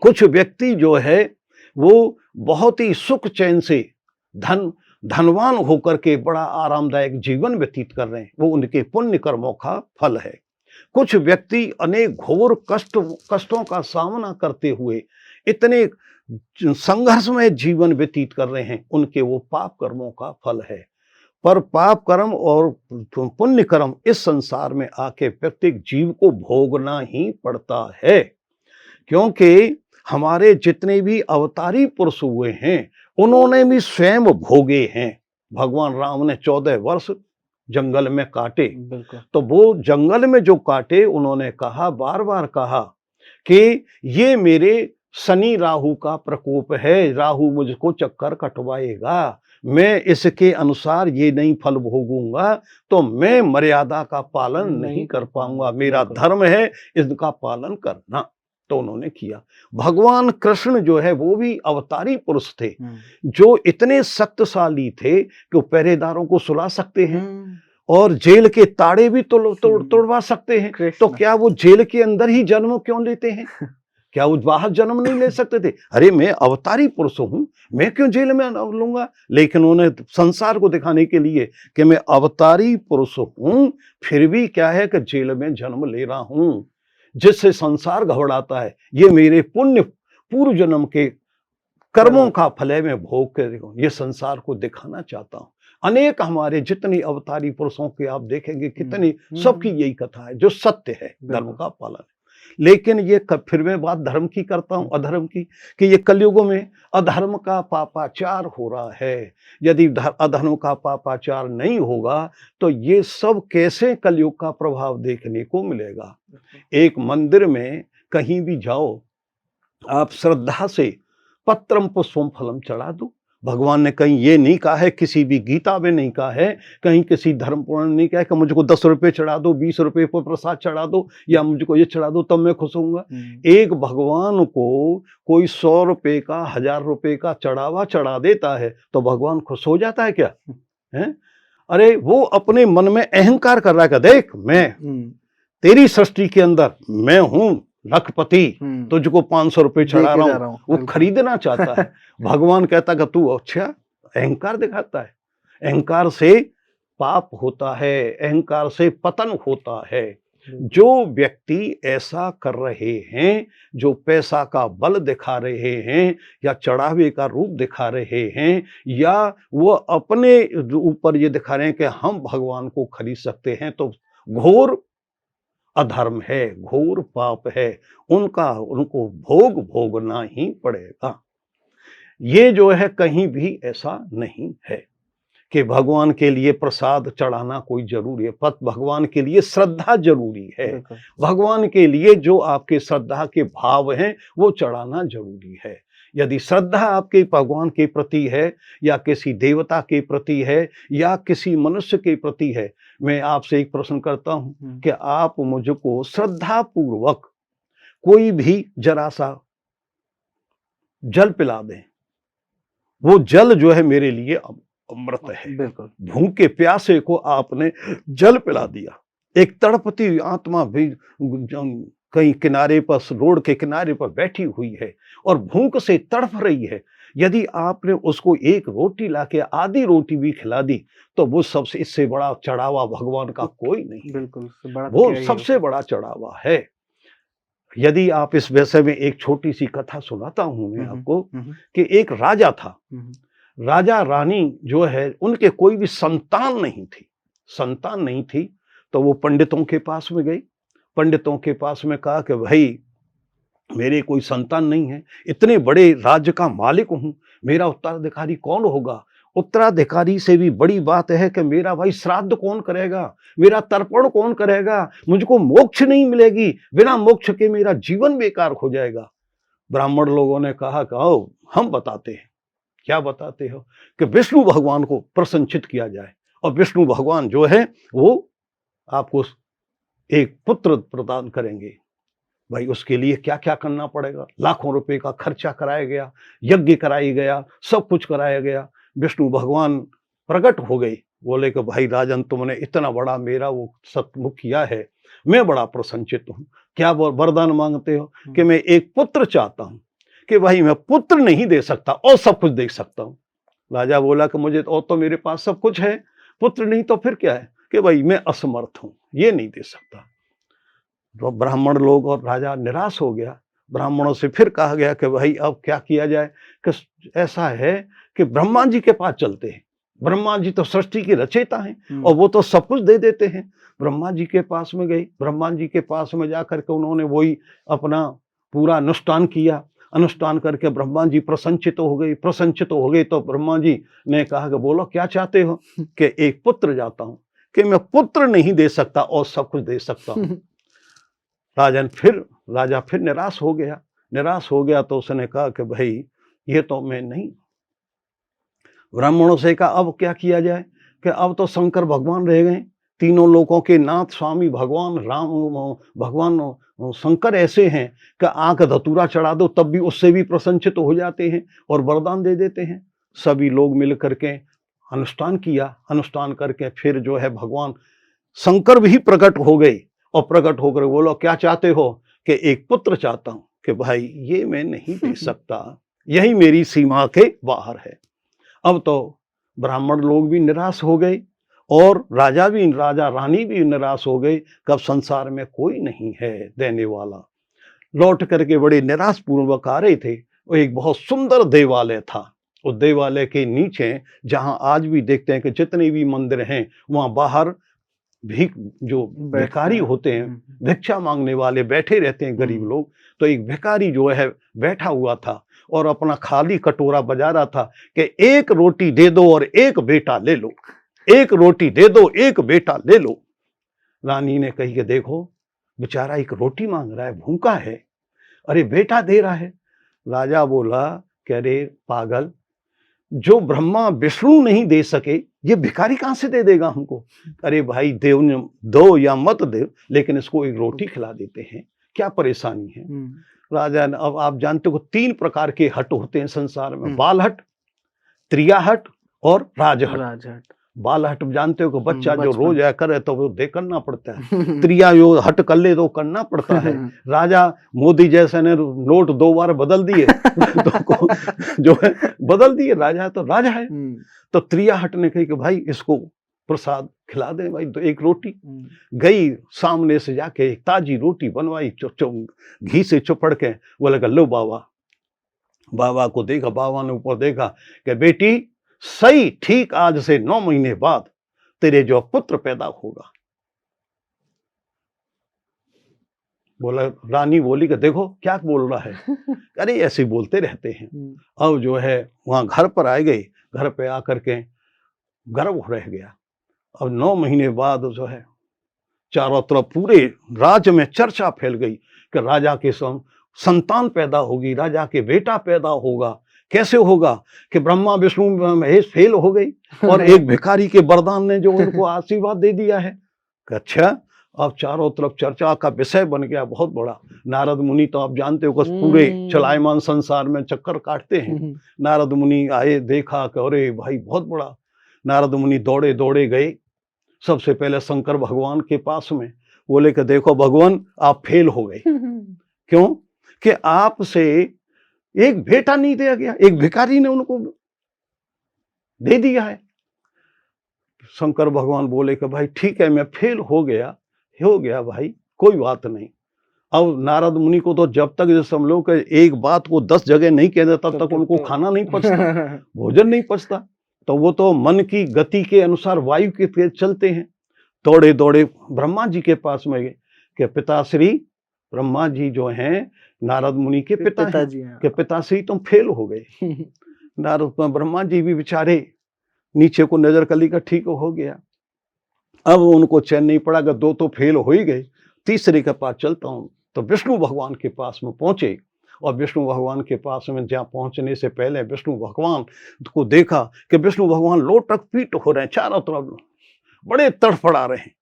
कुछ व्यक्ति जो है वो बहुत ही सुख चैन से धनवान होकर के बड़ा आरामदायक जीवन व्यतीत कर रहे हैं, वो उनके पुण्य कर्मों का फल है। कुछ व्यक्ति अनेक घोर कष्टों का सामना करते हुए इतने संघर्षमय जीवन व्यतीत कर रहे हैं, उनके वो पाप कर्मों का फल है। पर पाप कर्म और पुण्य कर्म इस संसार में आके प्रत्येक जीव को भोगना ही पड़ता है, क्योंकि हमारे जितने भी अवतारी पुरुष हुए हैं उन्होंने भी स्वयं भोगे हैं। भगवान राम ने 14 वर्ष जंगल में काटे, तो वो जंगल में जो काटे उन्होंने कहा, बार बार कहा कि ये मेरे शनि राहु का प्रकोप है, राहु मुझको चक्कर कटवाएगा, मैं इसके अनुसार ये नहीं फल भोगूंगा तो मैं मर्यादा का पालन नहीं कर पाऊंगा, मेरा धर्म है इसका पालन करना। तो उन्होंने किया। भगवान कृष्ण जो है वो भी अवतारी पुरुष थे, जो इतने शक्तिशाली थे कि वो पहरेदारों को सुला सकते हैं और जेल के ताड़े भी तोड़वा सकते हैं। तो क्या वो जेल के अंदर ही जन्म क्यों लेते हैं? क्या वो बाहर जन्म नहीं ले सकते थे? अरे मैं अवतारी पुरुष हूं, मैं क्यों जेल में लूंगा? लेकिन उन्हें संसार को दिखाने के लिए कि मैं अवतारी पुरुष हूं, फिर भी क्या है कि जेल में जन्म ले रहा हूं, जिससे संसार घबराता है। ये मेरे पुण्य पूर्व जन्म के कर्मों का फल है, मैं भोग कर ये संसार को दिखाना चाहता हूं। अनेक हमारे जितनी अवतारी पुरुषों के आप देखेंगे कितनी, सबकी यही कथा है जो सत्य है, धर्म का पालन है। लेकिन ये फिर मैं बात धर्म की करता हूं, अधर्म की, कि ये कलयुग में अधर्म का पापाचार हो रहा है। यदि अधर्म का पापाचार नहीं होगा तो ये सब कैसे कलयुग का प्रभाव देखने को मिलेगा? एक मंदिर में कहीं भी जाओ, आप श्रद्धा से पत्रम पुष्पम फलम चढ़ा दो। भगवान ने कहीं ये नहीं कहा है, किसी भी गीता में नहीं कहा है, कहीं किसी धर्म पुराण ने नहीं कहा है कि मुझको 10 रुपये चढ़ा दो, 20 रुपये पर प्रसाद चढ़ा दो या मुझको ये चढ़ा दो तब मैं खुश होऊंगा। एक भगवान को कोई 100 रुपये का, 1000 रुपये का चढ़ावा चढ़ा देता है तो भगवान खुश हो जाता है क्या? है? अरे वो अपने मन में अहंकार कर रहा है कि देख मैं तेरी सृष्टि के अंदर मैं हूं लखपति, तुझको 500 रुपये चढ़ा रहा हूं। वो खरीदना चाहता है। भगवान कहता कि तू अच्छा अहंकार दिखाता है। अहंकार से पाप होता है, अहंकार से पतन होता है। जो व्यक्ति ऐसा कर रहे हैं, जो पैसा का बल दिखा रहे हैं या चढ़ावे का रूप दिखा रहे हैं, या वो अपने ऊपर ये दिखा रहे हैं कि हम भगवान को खरीद सकते हैं, तो घोर अधर्म है, घोर पाप है। उनको भोग भोगना ही पड़ेगा। ये जो है कहीं भी ऐसा नहीं है कि भगवान के लिए प्रसाद चढ़ाना कोई जरूरी है। भगवान के लिए श्रद्धा जरूरी है। भगवान के लिए जो आपके श्रद्धा के भाव हैं वो चढ़ाना जरूरी है। यदि श्रद्धा आपके भगवान के प्रति है या किसी देवता के प्रति है या किसी मनुष्य के प्रति है, मैं आपसे एक प्रश्न करता हूं कि आप मुझको श्रद्धा पूर्वक कोई भी जरा सा जल पिला दें, वो जल जो है मेरे लिए अमृत है।
बिल्कुल।
भूखे प्यासे को आपने जल पिला दिया। एक तड़पती आत्मा भी कहीं किनारे पर, रोड के किनारे पर बैठी हुई है और भूख से तड़प रही है, यदि आपने उसको एक रोटी लाके आधी रोटी भी खिला दी तो वो सबसे, इससे बड़ा चढ़ावा भगवान का कोई नहीं।
बिल्कुल,
वो सबसे बड़ा चढ़ावा है। यदि आप इस विषय में एक छोटी सी कथा सुनाता हूं मैं
हम्म,
आपको,
हम्म,
कि एक राजा था।
हम्म,
राजा रानी जो है उनके कोई भी संतान नहीं थी। तो वो पंडितों के पास में गई, पंडितों के पास में कहा कि भाई मेरे कोई संतान नहीं है, इतने बड़े राज्य का मालिक हूं, मेरा उत्तराधिकारी कौन होगा? उत्तराधिकारी से भी बड़ी बात है कि मेरा भाई श्राद्ध कौन करेगा, मेरा तर्पण कौन करेगा, मुझको मोक्ष नहीं मिलेगी, बिना मोक्ष के मेरा जीवन बेकार हो जाएगा। ब्राह्मण लोगों ने कहा कि आओ हम बताते हैं। क्या बताते हो? कि विष्णु भगवान को प्रसन्नचित किया जाए, और विष्णु भगवान जो है वो आपको एक पुत्र प्रदान करेंगे। भाई उसके लिए क्या क्या करना पड़ेगा? लाखों रुपए का खर्चा कराया गया, यज्ञ कराई गया, सब कुछ कराया गया। विष्णु भगवान प्रकट हो गए, बोले कि भाई राजन, तुमने इतना बड़ा मेरा वो सत्मुख किया है, मैं बड़ा प्रसन्नचित हूँ। क्या वरदान मांगते हो? कि मैं एक पुत्र चाहता हूँ। कि भाई मैं पुत्र नहीं दे सकता और सब कुछ दे सकता हूँ। राजा बोला कि मुझे और तो मेरे पास सब कुछ है, पुत्र नहीं तो फिर क्या है? कि भाई मैं असमर्थ हूँ, ये नहीं दे सकता। तो ब्राह्मण लोग और राजा निराश हो गया। ब्राह्मणों से फिर कहा गया कि भाई अब क्या किया जाए? कि ऐसा है कि ब्रह्मा जी के पास चलते हैं। ब्रह्मा जी तो सृष्टि के रचयिता हैं और वो तो सब कुछ दे देते हैं। ब्रह्मा जी के पास में गई, ब्रह्मा जी के पास में जाकर के उन्होंने वही अपना पूरा अनुष्ठान किया। अनुष्ठान करके ब्रह्मा जी प्रसन्नचित हो गए तो ब्रह्मा जी ने कहा कि बोलो क्या चाहते हो? कि एक पुत्र चाहता हूँ। कि मैं पुत्र नहीं दे सकता और सब कुछ दे सकता हूँ। राजा फिर निराश हो गया तो उसने कहा कि भाई ये तो मैं नहीं। ब्राह्मणों से कहा अब क्या किया जाए? कि अब तो शंकर भगवान रह गए, तीनों लोकों के नाथ स्वामी भगवान राम, भगवान शंकर ऐसे हैं कि आंख धतूरा चढ़ा दो तब भी उससे भी प्रसन्नचित हो जाते हैं और वरदान दे देते हैं। सभी लोग मिल करके अनुष्ठान किया, अनुष्ठान करके फिर जो है भगवान शंकर भी प्रकट हो गए और प्रकट होकर बोलो क्या चाहते हो? कि एक पुत्र चाहता हूं। कि भाई ये मैं नहीं दे सकता, यही मेरी सीमा के बाहर है। अब तो ब्राह्मण लोग भी निराश हो गए और राजा रानी भी निराश हो गए। कब संसार में कोई नहीं है देने वाला। लौट करके बड़े निराश पूर्वक आ रहे थे। वो एक बहुत सुंदर देवालय था। उस देवालय के नीचे जहां आज भी देखते हैं कि जितने भी मंदिर हैं वहां बाहर जो भिखारी होते हैं, भिक्षा मांगने वाले बैठे रहते हैं गरीब लोग। तो एक भिखारी जो है बैठा हुआ था और अपना खाली कटोरा बजा रहा था कि एक रोटी दे दो और एक बेटा ले लो, एक रोटी दे दो एक बेटा ले लो। रानी ने कही कि देखो बेचारा एक रोटी मांग रहा है, भूखा है, अरे बेटा दे रहा है। राजा बोला कि अरे पागल, जो ब्रह्मा विष्णु नहीं दे सके ये भिखारी कहां से दे देगा हमको? अरे भाई देव दो या मत दे, लेकिन इसको एक रोटी खिला देते हैं, क्या परेशानी है? राजा ने, अब आप जानते हो 3 प्रकार के हट होते हैं संसार में, बाल हट, त्रिया हट और राजहट। बाल हट जानते हो कि बच्चा जो रोज आया करे तो वो दे करना पड़ता है। त्रिया जो हट कर ले तो करना पड़ता है। राजा मोदी जैसे ने नोट 2 बार बदल दिए तो जो है बदल दिए, राजा तो राजा है। तो त्रिया हट ने कही कि भाई इसको प्रसाद खिला दे भाई, तो एक रोटी। गई सामने से जाके एक ताजी रोटी बनवाई, घी से चुपड़ के बोले कि लो बाबा। बाबा को देखा, बाबा ने ऊपर देखा कि बेटी सही ठीक आज से 9 महीने बाद तेरे जो पुत्र पैदा होगा। बोला, रानी बोली कि देखो क्या बोल रहा है। अरे ऐसे बोलते रहते हैं। अब जो है वहां घर पर आ गए, घर पे आकर के गर्भ रह गया। अब 9 महीने बाद जो है चारों तरफ पूरे राज्य में चर्चा फैल गई कि राजा के संतान पैदा होगी, राजा के बेटा पैदा होगा। कैसे होगा? कि ब्रह्मा विष्णु महेश फेल हो गई और एक भिखारी के वरदान ने जो उनको आशीर्वाद दे दिया है। अच्छा, अब चारों तरफ चर्चा का विषय बन गया बहुत बड़ा। नारद मुनि तो आप जानते हो कि पूरे चलायमान संसार में चक्कर काटते हैं। नारद मुनि आए, देखा कि अरे भाई बहुत बड़ा। नारद मुनि दौड़े दौड़े गए सबसे पहले शंकर भगवान के पास में। बोले कि देखो भगवान आप फेल हो गए। क्यों? कि आपसे एक बेटा नहीं दिया गया, एक भिखारी ने उनको दे दिया है। शंकर भगवान बोले कि भाई ठीक है, मैं फेल हो गया भाई, कोई बात नहीं। अब नारद मुनि को तो जब तक जैसे हम लोग एक बात को 10 जगह नहीं कहते तब तक उनको खाना नहीं पचता, भोजन नहीं पचता। तो वो तो मन की गति के अनुसार वायु के तेज चलते हैं। दौड़े दौड़े ब्रह्मा जी के पास में गए कि पिताश्री, ब्रह्मा जी जो हैं नारद मुनि के पिता हैं,
पिताजी हैं।
कि पिताश्री तुम फेल हो गए। नारद ब्रह्मा जी भी बेचारे नीचे को नजर कली का ठीक हो गया। अब उनको चैन नहीं पड़ा कि 2 तो फेल हो ही गए, तीसरे के पास चलता हूँ। तो विष्णु भगवान के पास में पहुंचे और विष्णु भगवान के पास में जहाँ पहुंचने से पहले विष्णु भगवान को देखा कि विष्णु भगवान लोटक पीट हो रहे हैं, चारों तरफ बड़े तड़फड़ा रहे हैं।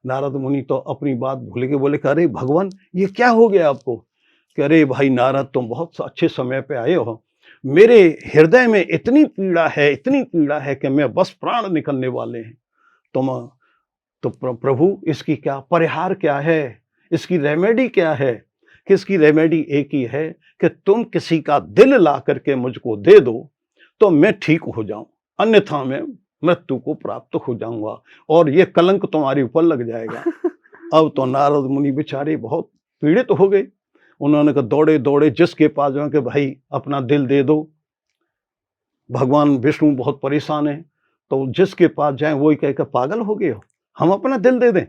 नारद मुनि तो अपनी बात भूल के बोले कि अरे भगवान ये क्या हो गया आपको? कि अरे भाई नारद, तुम बहुत अच्छे समय पे आए हो, मेरे हृदय में इतनी पीड़ा है कि मैं बस प्राण निकलने वाले हैं। तुम तो प्रभु इसकी क्या परिहार क्या है, इसकी रेमेडी क्या है? कि इसकी रेमेडी एक ही है कि तुम किसी का दिल ला करके मुझको दे दो तो मैं ठीक हो जाऊं, अन्यथा मैं मृत्यु को प्राप्त हो जाऊंगा और ये कलंक तुम्हारे ऊपर लग जाएगा। अब तो नारद मुनि बेचारे बहुत पीड़ित हो गए। उन्होंने कहा दौड़े दौड़े जिसके पास जाओ कि भाई अपना दिल दे दो। भगवान विष्णु बहुत परेशान है, तो जिसके पास जाए वही कहे कि पागल हो गए हो, हम अपना दिल दे दें?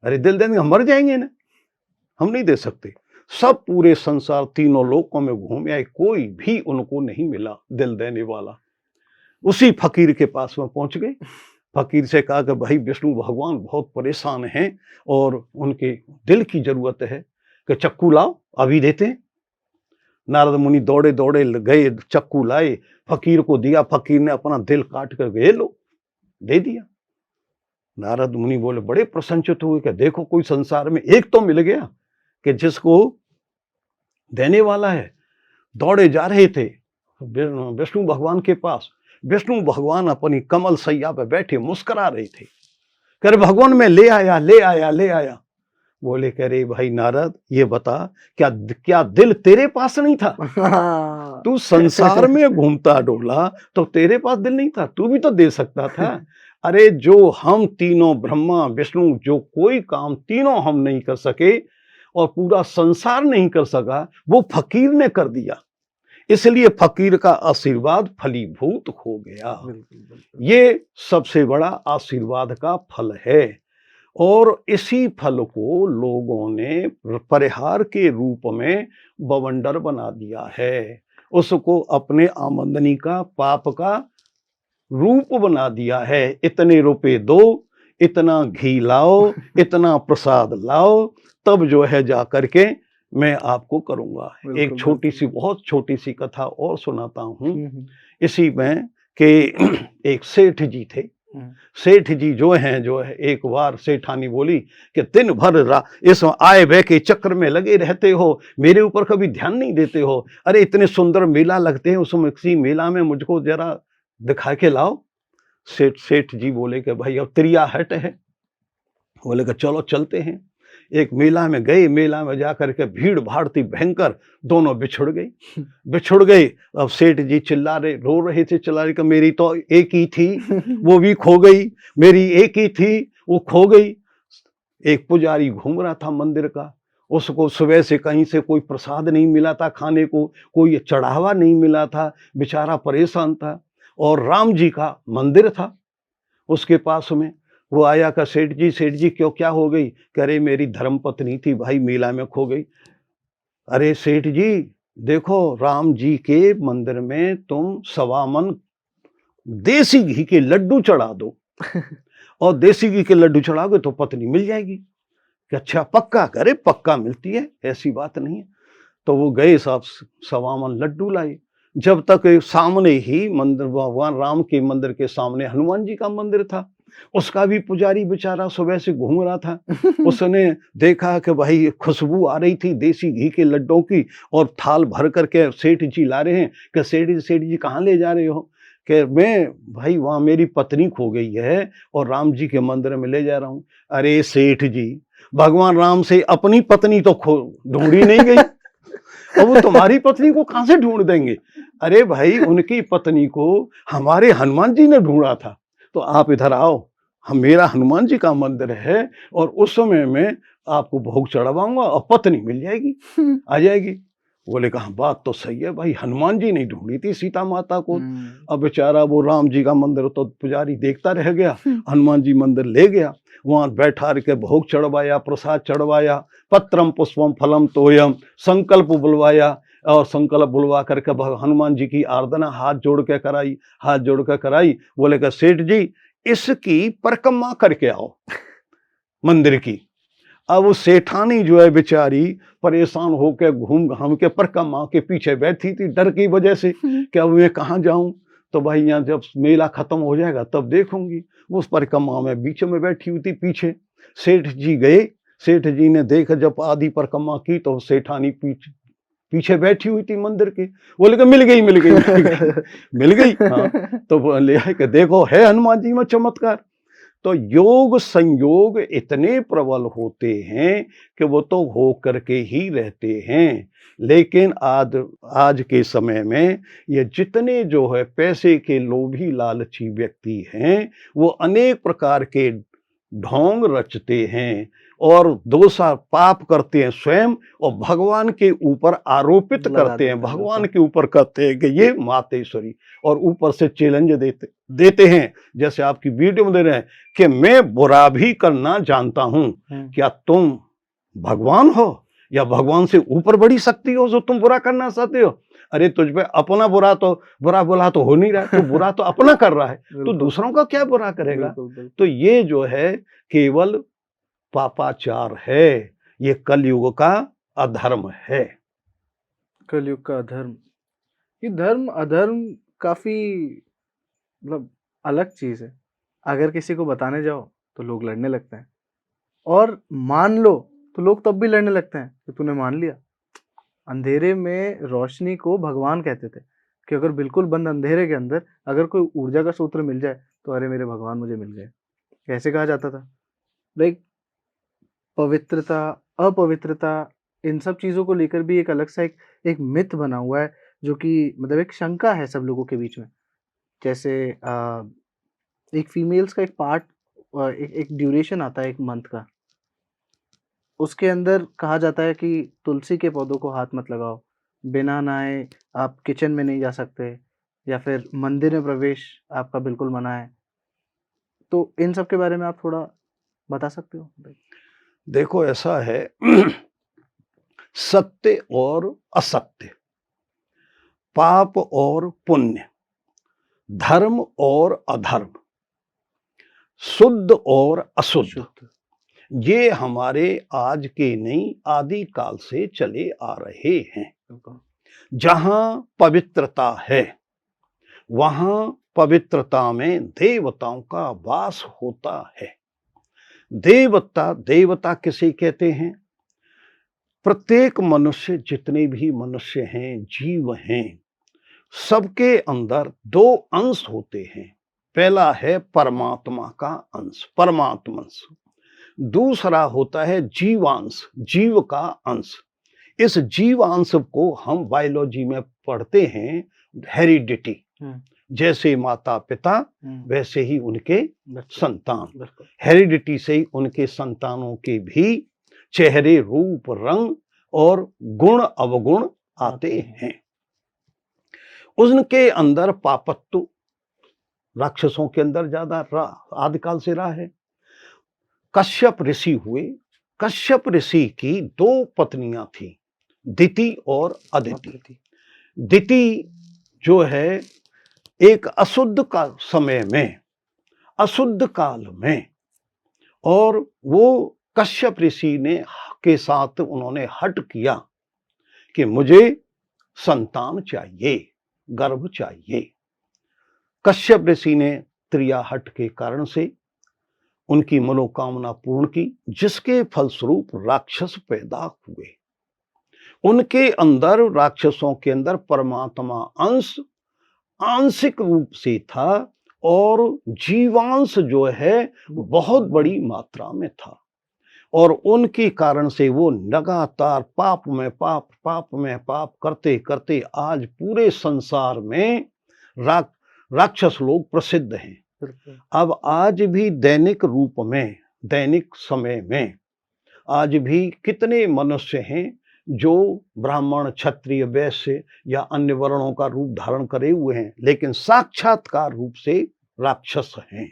अरे दिल देंगे हम मर जाएंगे ना, हम नहीं दे सकते। सब पूरे संसार तीनों लोकों में घूमे आए, कोई भी उनको नहीं मिला दिल देने वाला। उसी फकीर के पास में पहुंच गए। फकीर से कहा कि भाई विष्णु भगवान बहुत परेशान हैं और उनके दिल की जरूरत है, कि चक्कू लाओ अभी देते हैं। नारद मुनि दौड़े दौड़े गए, चक्कू लाए, फकीर को दिया। फकीर ने अपना दिल काट कर गए, लो दे दिया। नारद मुनि बोले बड़े प्रसन्नचित हुए कि देखो कोई संसार में एक तो मिल गया कि जिसको देने वाला है। दौड़े जा रहे थे विष्णु भगवान के पास। विष्णु भगवान अपनी कमल सैया पे बैठे मुस्कुरा रहे थे। कह रहे भगवान मैं ले आया। बोले कह रहे भाई नारद ये बता, क्या दिल तेरे पास नहीं था? तू संसार में घूमता डोला तो तेरे पास दिल नहीं था? तू भी तो दे सकता था। अरे जो हम तीनों ब्रह्मा विष्णु जो कोई काम तीनों हम नहीं कर सके और पूरा संसार नहीं कर सका, वो फकीर ने कर दिया। इसलिए फकीर का आशीर्वाद फलीभूत हो गया। ये सबसे बड़ा आशीर्वाद का फल है और इसी फल को लोगों ने परिहार के रूप में बवंडर बना दिया है। उसको अपने आमदनी का पाप का रूप बना दिया है। इतने रुपए दो, इतना घी लाओ, इतना प्रसाद लाओ, तब जो है जा करके मैं आपको करूंगा। एक छोटी सी बहुत छोटी सी कथा और सुनाता हूँ इसी में कि एक सेठ जी थे। सेठ जी जो है एक बार सेठानी बोली कि दिन भर इस आय व्यय के चक्र में लगे रहते हो, मेरे ऊपर कभी ध्यान नहीं देते हो। अरे इतने सुंदर मेला लगते हैं, उसमें किसी मेला में मुझको जरा दिखा के लाओ। सेठ जी बोले कि भाई अब त्रिया हट है। बोले कि चलो चलते हैं। एक मेला में गए, मेला में जाकर के भीड़ भाड़ थी भयंकर, दोनों बिछुड़ गए। अब सेठ जी चिल्ला रहे, रो रहे थे, चिल्ला रहे कि मेरी तो एक ही थी वो भी खो गई, मेरी एक ही थी वो खो गई। एक पुजारी घूम रहा था मंदिर का, उसको सुबह से कहीं से कोई प्रसाद नहीं मिला था खाने को, कोई चढ़ावा नहीं मिला था, बेचारा परेशान था। और राम जी का मंदिर था उसके पास में। वो आया का सेठ जी क्यों, क्या हो गई? कह रहे मेरी धर्मपत्नी थी भाई, मेला में खो गई। अरे सेठ जी देखो, राम जी के मंदिर में तुम 1.25 मन देसी घी के लड्डू चढ़ा दो और देसी घी के लड्डू चढ़ाओगे तो पत्नी मिल जाएगी। कि अच्छा पक्का? करे पक्का मिलती है, ऐसी बात नहीं है। तो वो गए साहब 1.25 मन लड्डू लाए। जब तक सामने ही मंदिर, भगवान राम के मंदिर के सामने हनुमान जी का मंदिर था, उसका भी पुजारी बेचारा सुबह से घूम रहा था। उसने देखा कि भाई खुशबू आ रही थी देसी घी के लड्डों की और थाल भर करके सेठ जी ला रहे हैं। कि सेठ जी कहाँ ले जा रहे हो? कि मैं भाई वहाँ मेरी पत्नी खो गई है और राम जी के मंदिर में ले जा रहा हूँ। अरे सेठ जी, भगवान राम से अपनी पत्नी तो ढूंढी नहीं गई और वो तुम्हारी पत्नी को कहां से ढूंढ देंगे? अरे भाई उनकी पत्नी को हमारे हनुमान जी ने ढूंढा था। तो आप इधर आओ, मेरा हनुमान जी का मंदिर है और उस समय में आपको भोग चढ़वाऊंगा और पत्नी मिल जाएगी, आ जाएगी। बोले कहा बात तो सही है भाई, हनुमान जी ने ढूंढी थी सीता माता को। अब बेचारा वो राम जी का मंदिर तो पुजारी देखता रह गया, हनुमान जी मंदिर ले गया, वहां बैठा के भोग चढ़वाया, प्रसाद चढ़वाया, पत्रम पुष्पम फलम तोयम, संकल्प बुलवाया और संकल्प बुलवा करके हनुमान जी की आराधना हाथ जोड़ के कराई, हाथ जोड़ के कराई। बोले कि सेठ जी इसकी परिक्रमा करके आओ मंदिर की। अब वो सेठानी जो है बेचारी परेशान होकर घूम घाम के परिक्रमा के पीछे बैठी थी डर की वजह से कि अब मैं कहाँ जाऊं। तो भाई यहाँ जब मेला खत्म हो जाएगा तब देखूंगी। उस परिक्रमा में बीच में बैठी हुई थी पीछे। सेठ जी गए, सेठ जी ने देखा जब आधी परिक्रमा की तो सेठानी पीछे बैठी हुई थी मंदिर के। बोले कि मिल गई मिल गई मिल गई मिल गई। हाँ तो बोले कि देखो है हनुमान जी में चमत्कार। तो योग संयोग इतने प्रबल होते हैं कि वो तो हो करके ही रहते हैं। लेकिन आज के समय में ये जितने जो है पैसे के लोभी लालची व्यक्ति हैं वो अनेक प्रकार के ढोंग रचते हैं और दोषा पाप करते हैं स्वयं और भगवान के ऊपर आरोपित करते हैं, भगवान के ऊपर कहते हैं कि ये मातेश्वरी, और ऊपर से चैलेंज देते हैं जैसे आपकी वीडियो में दे रहे हैं कि मैं बुरा भी करना जानता हूं, क्या तुम भगवान हो या भगवान से ऊपर बड़ी शक्ति हो जो तुम बुरा करना चाहते हो? अरे तुझ पे अपना बुरा बुला तो हो नहीं रहा, तो बुरा तो अपना कर रहा है, तो दूसरों का क्या बुरा करेगा? तो ये जो है केवल पापाचार है, ये कलयुग का अधर्म है।
कलयुग का अधर्म, ये धर्म अधर्म काफी मतलब अलग चीज है। अगर किसी को बताने जाओ तो लोग लड़ने लगते हैं, और मान लो तो लोग तब भी लड़ने लगते हैं कि तूने मान लिया। अंधेरे में रोशनी को भगवान कहते थे कि अगर बिल्कुल बंद अंधेरे के अंदर अगर कोई ऊर्जा का सूत्र मिल जाए तो अरे मेरे भगवान मुझे मिल गए, कैसे कहा जाता था। लाइक पवित्रता अपवित्रता इन सब चीजों को लेकर भी एक अलग सा एक मिथ बना हुआ है, जो कि मतलब एक शंका है सब लोगों के बीच में। जैसे एक फीमेल्स का एक पार्ट एक ड्यूरेशन आता है एक मंथ का, उसके अंदर कहा जाता है कि तुलसी के पौधों को हाथ मत लगाओ, बिना नहाए आप किचन में नहीं जा सकते, या फिर मंदिर में प्रवेश आपका बिल्कुल मना है। तो इन सब के बारे में आप थोड़ा बता सकते हो?
देखो ऐसा है सत्य और असत्य, पाप और पुण्य, धर्म और अधर्म, शुद्ध और अशुद्ध, ये हमारे आज के नहीं आदि काल से चले आ रहे हैं। जहां पवित्रता है वहां पवित्रता में देवताओं का वास होता है। देवता किसे कहते हैं? प्रत्येक मनुष्य, जितने भी मनुष्य हैं, जीव हैं, सबके अंदर दो अंश होते हैं। पहला है परमात्मा का अंश, परमात्मंश। दूसरा होता है जीवांश, जीव का अंश। इस जीवांश को हम बायोलॉजी में पढ़ते हैं हेरिडिटी। जैसे माता पिता वैसे ही उनके संतान, हेरिडिटी से ही उनके संतानों के भी चेहरे, रूप, रंग और गुण अवगुण आते हैं। उनके अंदर पापत्व राक्षसों के अंदर ज्यादा आदिकाल से रहा है। कश्यप ऋषि हुए, कश्यप ऋषि की दो पत्नियां थी, दिति और अदिति। दिति जो है एक अशुद्ध का समय में, अशुद्ध काल में, और वो कश्यप ऋषि ने के साथ उन्होंने हट किया कि मुझे संतान चाहिए, गर्भ चाहिए। कश्यप ऋषि ने त्रिया हट के कारण से उनकी मनोकामना पूर्ण की, जिसके फलस्वरूप राक्षस पैदा हुए। उनके अंदर, राक्षसों के अंदर परमात्मा अंश आंशिक रूप से था और जीवांश जो है बहुत बड़ी मात्रा में था, और उनके कारण से वो लगातार पाप में पाप करते करते आज पूरे संसार में राक्षस लोग प्रसिद्ध हैं। अब आज भी दैनिक रूप में, दैनिक समय में आज भी कितने मनुष्य हैं जो ब्राह्मण, क्षत्रिय, वैश्य या अन्य वर्णों का रूप धारण करे हुए हैं, लेकिन साक्षात्कार रूप से राक्षस हैं।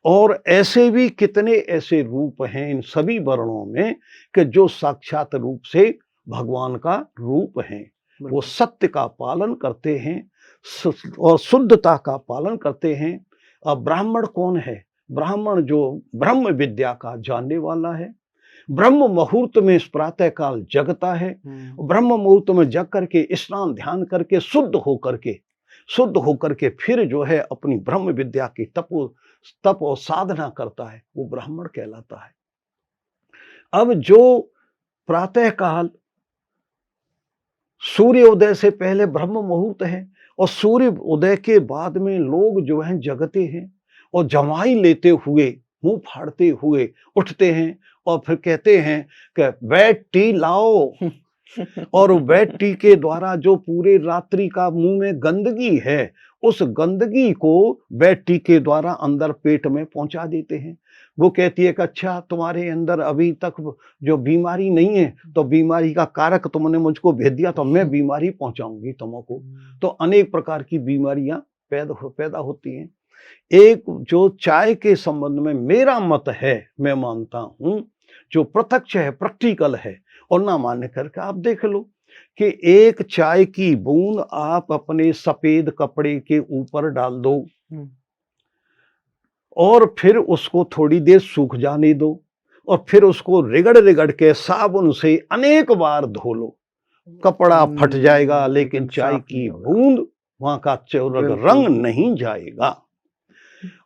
और ऐसे भी कितने ऐसे रूप हैं इन सभी वर्णों में कि जो साक्षात रूप से भगवान का रूप हैं। वो सत्य का पालन करते हैं और शुद्धता का पालन करते हैं। अब ब्राह्मण कौन है? ब्राह्मण जो ब्रह्म विद्या का जानने वाला है, ब्रह्म मुहूर्त में प्रातः काल जगता है, ब्रह्म मुहूर्त में जग करके स्नान ध्यान करके शुद्ध होकर के फिर जो है अपनी ब्रह्म विद्या की तप और साधना करता है, वो ब्राह्मण कहलाता है। अब जो प्रातः काल सूर्योदय से पहले ब्रह्म मुहूर्त है और सूर्य उदय के बाद में लोग जो हैं जगते हैं और जमाई लेते हुए, मुंह फाड़ते हुए उठते हैं और फिर कहते हैं कि वेट टी लाओ। और वेट टी के द्वारा जो पूरे रात्रि का मुंह में गंदगी है, उस गंदगी को वेट टी के द्वारा अंदर पेट में पहुंचा देते हैं। वो कहती है कि अच्छा तुम्हारे अंदर अभी तक जो बीमारी नहीं है, तो बीमारी का कारक तुमने मुझको भेज दिया, तो मैं बीमारी पहुंचाऊंगी तुमको। तो अनेक प्रकार की बीमारियां पैदा होती हैं। एक जो चाय के संबंध में मेरा मत है, मैं मानता हूं, जो प्रत्यक्ष है, प्रैक्टिकल है, और ना मानने करके आप देख लो कि एक चाय की बूंद आप अपने सफेद कपड़े के ऊपर डाल दो और फिर उसको थोड़ी देर सूख जाने दो और फिर उसको रिगड़ के साबुन से अनेक बार धो लो, कपड़ा फट जाएगा लेकिन चाय की बूंद वहां का रंग नहीं जाएगा।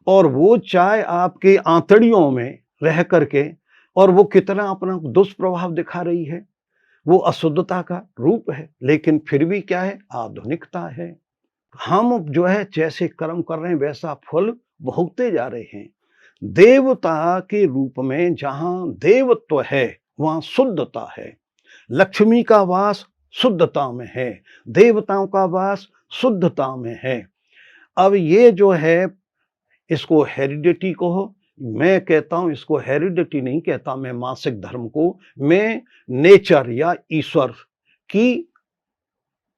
और वो चाय आपके आंतड़ियों में रह करके, और वो कितना अपना दुष्प्रभाव दिखा रही है, वो अशुद्धता का रूप है। लेकिन फिर भी क्या है? आधुनिकता है। हम जो है जैसे कर्म कर रहे हैं वैसा फल भोगते जा रहे हैं। देवता के रूप में जहां देवत्व है वहां शुद्धता है। लक्ष्मी का वास शुद्धता में है, देवताओं का वास शुद्धता में है। अब ये जो है इसको हेरिडिटी कहो, मैं कहता हूं इसको हेरिडिटी नहीं कहता, मैं मासिक धर्म को, मैं नेचर या ईश्वर की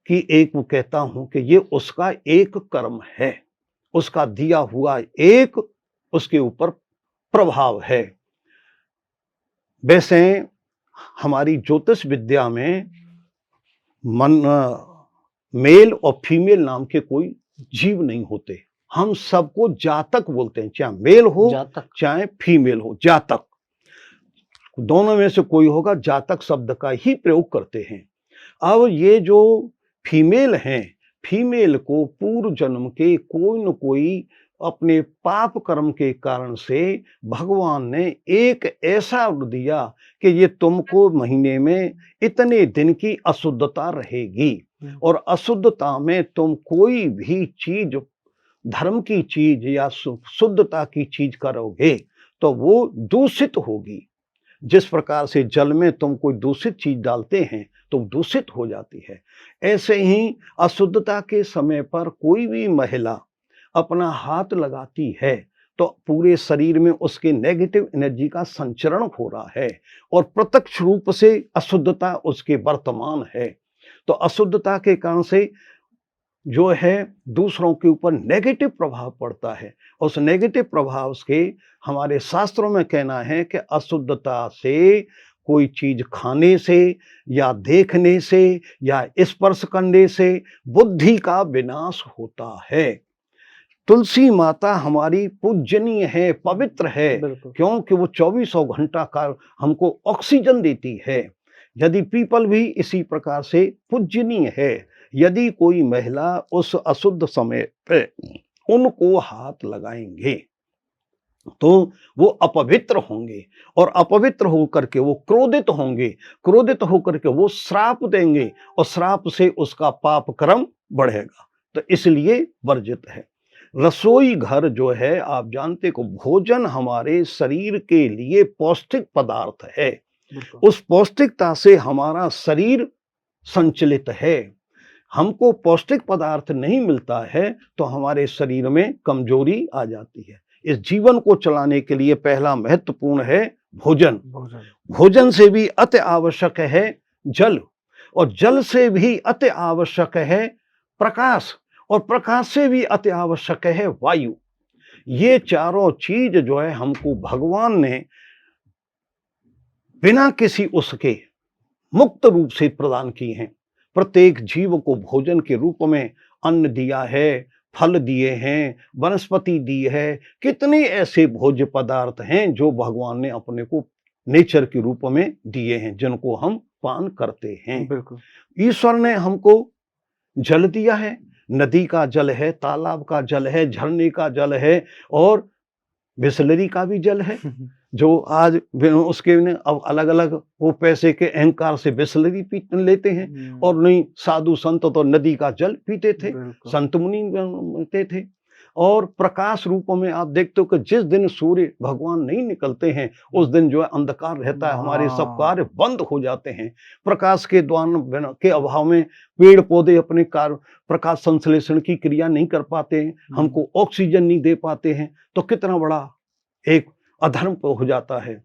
एक वो कहता हूं कि ये उसका एक कर्म है, उसका दिया हुआ एक उसके ऊपर प्रभाव है। वैसे हमारी ज्योतिष विद्या में मेल और फीमेल नाम के कोई जीव नहीं होते। हम सबको जातक बोलते हैं, चाहे मेल हो चाहे फीमेल हो, जातक दोनों में से कोई होगा, जातक शब्द का ही प्रयोग करते हैं। अब ये जो फीमेल हैं, फीमेल को पूर्व जन्म के कोई न कोई अपने पाप कर्म के कारण से भगवान ने एक ऐसा दिया कि ये तुमको महीने में इतने दिन की अशुद्धता रहेगी, और अशुद्धता में तुम कोई भी चीज, धर्म की चीज या शुद्धता की चीज करोगे तो वो दूषित होगी। जिस प्रकार से जल में तुम कोई दूषित चीज डालते हैं तो दूषित हो जाती है, ऐसे ही अशुद्धता के समय पर कोई भी महिला अपना हाथ लगाती है तो पूरे शरीर में उसके नेगेटिव एनर्जी का संचरण हो रहा है, और प्रत्यक्ष रूप से अशुद्धता उसके वर्तमान है। तो अशुद्धता के कारण से जो है दूसरों के ऊपर नेगेटिव प्रभाव पड़ता है। उस नेगेटिव प्रभाव के हमारे शास्त्रों में कहना है कि अशुद्धता से कोई चीज खाने से या देखने से या स्पर्श करने से बुद्धि का विनाश होता है। तुलसी माता हमारी पूजनीय है, पवित्र है, क्योंकि वो 2400 घंटा का हमको ऑक्सीजन देती है। यदि पीपल भी इसी प्रकार से पूजनीय है। यदि कोई महिला उस अशुद्ध समय पे उनको हाथ लगाएंगे तो वो अपवित्र होंगे, और अपवित्र होकर के वो क्रोधित होंगे, क्रोधित होकर के वो श्राप देंगे, और श्राप से उसका पाप कर्म बढ़ेगा। तो इसलिए वर्जित है। रसोई घर जो है, आप जानते को भोजन हमारे शरीर के लिए पौष्टिक पदार्थ है। उस पौष्टिकता से हमारा शरीर संचलित है। हमको पौष्टिक पदार्थ नहीं मिलता है तो हमारे शरीर में कमजोरी आ जाती है। इस जीवन को चलाने के लिए पहला महत्वपूर्ण है भोजन। भोजन से भी अति आवश्यक है जल, और जल से भी अति आवश्यक है प्रकाश, और प्रकाश से भी अति आवश्यक है वायु। ये चारों चीज जो है हमको भगवान ने बिना किसी उसके मुक्त रूप से प्रदान की हैं। प्रत्येक जीव को भोजन के रूप में अन्न दिया है, फल दिए हैं, वनस्पति दी है। कितने ऐसे भोज्य पदार्थ हैं जो भगवान ने अपने को नेचर के रूप में दिए हैं, जिनको हम पान करते हैं।
बिल्कुल।
ईश्वर ने हमको जल दिया है, नदी का जल है, तालाब का जल है, झरने का जल है, और बिसलरी का भी जल है। जो आज उसके ने अब अलग अलग वो पैसे के अहंकार से बिसलरी पी लेते हैं, और नहीं साधु संत तो नदी का जल पीते थे, संत मुनि पीते थे। और प्रकाश रूप में आप देखते हो कि जिस दिन सूर्य भगवान नहीं निकलते हैं उस दिन जो है अंधकार रहता है, हमारे सब कार्य बंद हो जाते हैं। प्रकाश के द्वारा के अभाव में पेड़ पौधे अपने कार्य प्रकाश संश्लेषण की क्रिया नहीं कर पाते हैं, हमको ऑक्सीजन नहीं दे पाते हैं, तो कितना बड़ा एक अधर्म हो जाता है।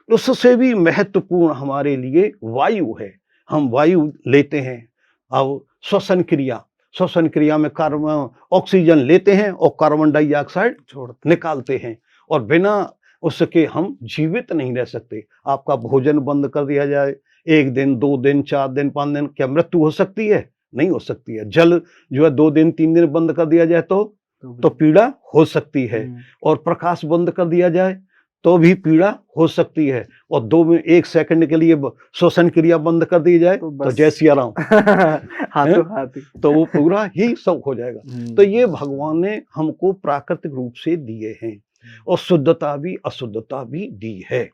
उससे भी महत्वपूर्ण हमारे लिए वायु है। हम वायु लेते हैं, अब श्वसन क्रिया में कार्बन ऑक्सीजन लेते हैं और कार्बन डाइऑक्साइड निकालते हैं, और बिना उसके हम जीवित नहीं रह सकते। आपका भोजन बंद कर दिया जाए 1 दिन, 2 दिन, 4 दिन, 5 दिन, क्या मृत्यु हो सकती है? नहीं हो सकती है। जल जो है 2 दिन, 3 दिन बंद कर दिया जाए तो पीड़ा हो सकती है, और प्रकाश बंद कर दिया जाए तो भी पीड़ा हो सकती है, और 1 सेकंड के लिए श्वसन क्रिया बंद कर दी जाए तो जय सिया राम तो वो पूरा ही सब हो जाएगा। तो ये भगवान ने हमको प्राकृतिक रूप से दिए हैं, और शुद्धता भी अशुद्धता भी दी है।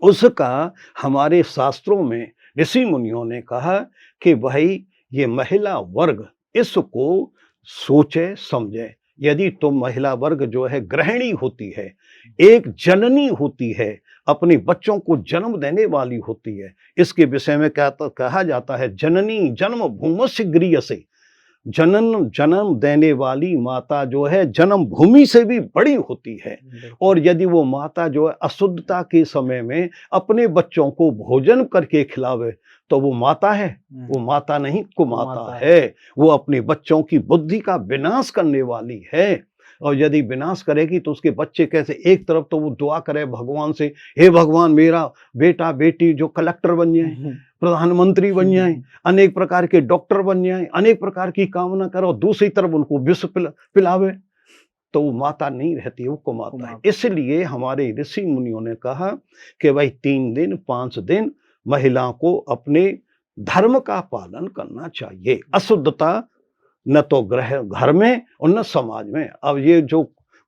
उसका हमारे शास्त्रों में ऋषि मुनियों ने कहा कि भाई ये महिला वर्ग इसको सोचे समझे। यदि तुम महिला वर्ग जो है गृहिणी होती है, एक जननी होती है, अपने बच्चों को जन्म देने वाली होती है, इसके विषय में कहा जाता है जननी जन्म भूमस्य गृह्यसे। जन्म देने वाली माता जो है जन्म भूमि से भी बड़ी होती है। और यदि वो माता जो है अशुद्धता के समय में अपने बच्चों को भोजन करके खिलावे तो वो माता है, वो माता नहीं कुमाता है। वो अपने बच्चों की बुद्धि का विनाश करने वाली है, और यदि विनाश करेगी तो उसके बच्चे कैसे, एक तरफ तो वो दुआ करे भगवान से, हे भगवान मेरा बेटा बेटी जो कलेक्टर बन जाए, प्रधानमंत्री बन जाए, अनेक प्रकार के डॉक्टर बन जाए, अनेक प्रकार की कामना करो, दूसरी तरफ उनको विष पिलावे, तो वो माता नहीं रहती, वो कुमाता है। इसलिए हमारे ऋषि मुनियों ने कहा कि भाई 3 दिन 5 दिन महिलाओं को अपने धर्म का पालन करना चाहिए। अशुद्धता न तो घर में और न समाज में। अब ये जो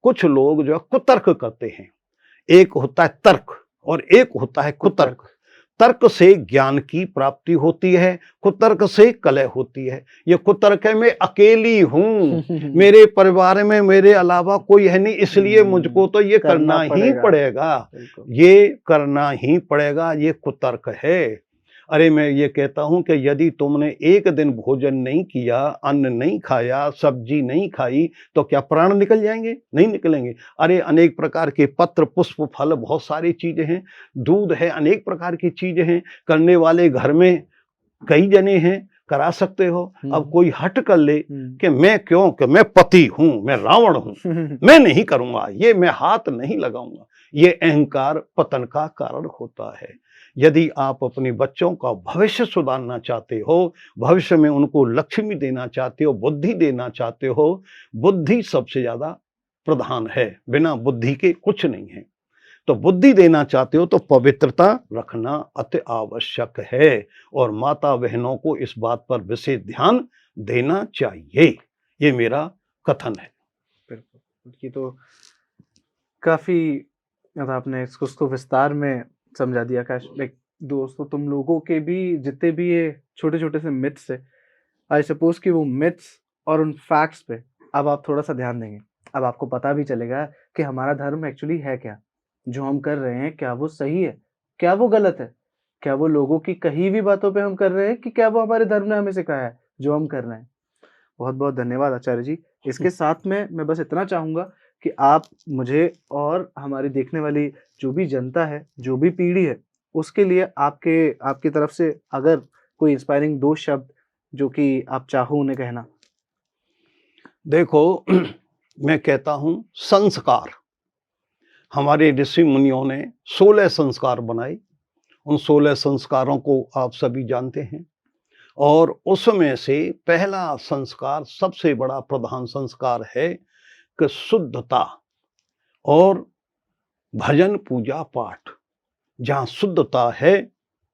कुछ लोग जो कुतर्क करते हैं, एक होता है तर्क और एक होता है कुतर्क। तर्क से ज्ञान की प्राप्ति होती है, कुतर्क से कलह होती है। ये कुतर्क है मैं अकेली हूँ, मेरे परिवार में मेरे अलावा कोई है नहीं, इसलिए मुझको तो ये करना ही पड़ेगा, ये करना ही पड़ेगा, ये कुतर्क है। अरे मैं ये कहता हूं कि यदि तुमने 1 दिन भोजन नहीं किया, अन्न नहीं खाया, सब्जी नहीं खाई, तो क्या प्राण निकल जाएंगे? नहीं निकलेंगे। अरे अनेक प्रकार के पत्र पुष्प फल बहुत सारी चीजें हैं, दूध है, अनेक प्रकार की चीजें हैं, करने वाले घर में कई जने हैं, करा सकते हो। अब कोई हट कर ले कि मैं क्यों, कि मैं पति हूं, मैं रावण हूं, मैं नहीं करूंगा, ये मैं हाथ नहीं लगाऊंगा, ये अहंकार पतन का कारण होता है। यदि आप अपने बच्चों का भविष्य सुधारना चाहते हो, भविष्य में उनको लक्ष्मी देना चाहते हो, बुद्धि देना चाहते हो, बुद्धि सबसे ज्यादा प्रधान है, बिना बुद्धि के कुछ नहीं है। तो बुद्धि देना चाहते हो तो पवित्रता रखना अति आवश्यक है, और माता बहनों को इस बात पर विशेष ध्यान देना चाहिए। ये मेरा कथन है।
बिल्कुल, ये तो काफी आपने इसको विस्तार में समझा दिया। लाइक दोस्तों, तुम लोगों के भी जितने भी ये छोटे छोटे से मिथ्स है, आई सपोज कि वो मिथ्स और उन फैक्ट्स पे अब आप थोड़ा सा ध्यान देंगे। अब आपको पता भी चलेगा कि हमारा धर्म एक्चुअली है क्या, जो हम कर रहे हैं क्या वो सही है, क्या वो गलत है, क्या वो लोगों की कही हुई बातों पे हम कर रहे हैं, कि क्या वो हमारे धर्म ने हमें सिखाया है जो हम कर रहे हैं। बहुत बहुत धन्यवाद आचार्य जी। इसके साथ में मैं बस इतना चाहूंगा कि आप मुझे और हमारी देखने वाली जो भी जनता है, जो भी पीढ़ी है, उसके लिए आपकी तरफ से अगर कोई इंस्पायरिंग 2 शब्द जो कि आप चाहो उन्हें कहना?
देखो मैं कहता हूँ संस्कार। हमारे ऋषि मुनियों ने 16 संस्कार बनाए। उन 16 संस्कारों को आप सभी जानते हैं और उसमें से पहला संस्कार सबसे बड़ा प्रधान संस्कार है कि शुद्धता और भजन पूजा पाठ। जहाँ शुद्धता है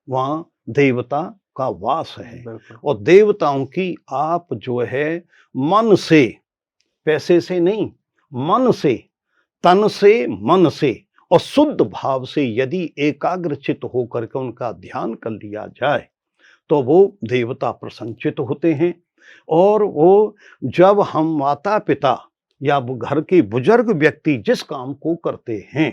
वहाँ देवता का वास है
बिल्कुल।
और देवताओं की आप जो है मन से, पैसे से नहीं, मन से, तन से, मन से और शुद्ध भाव से यदि एकाग्रचित होकर के उनका ध्यान कर लिया जाए तो वो देवता प्रसन्नचित होते हैं। और वो जब हम माता पिता या वो घर के बुजुर्ग व्यक्ति जिस काम को करते हैं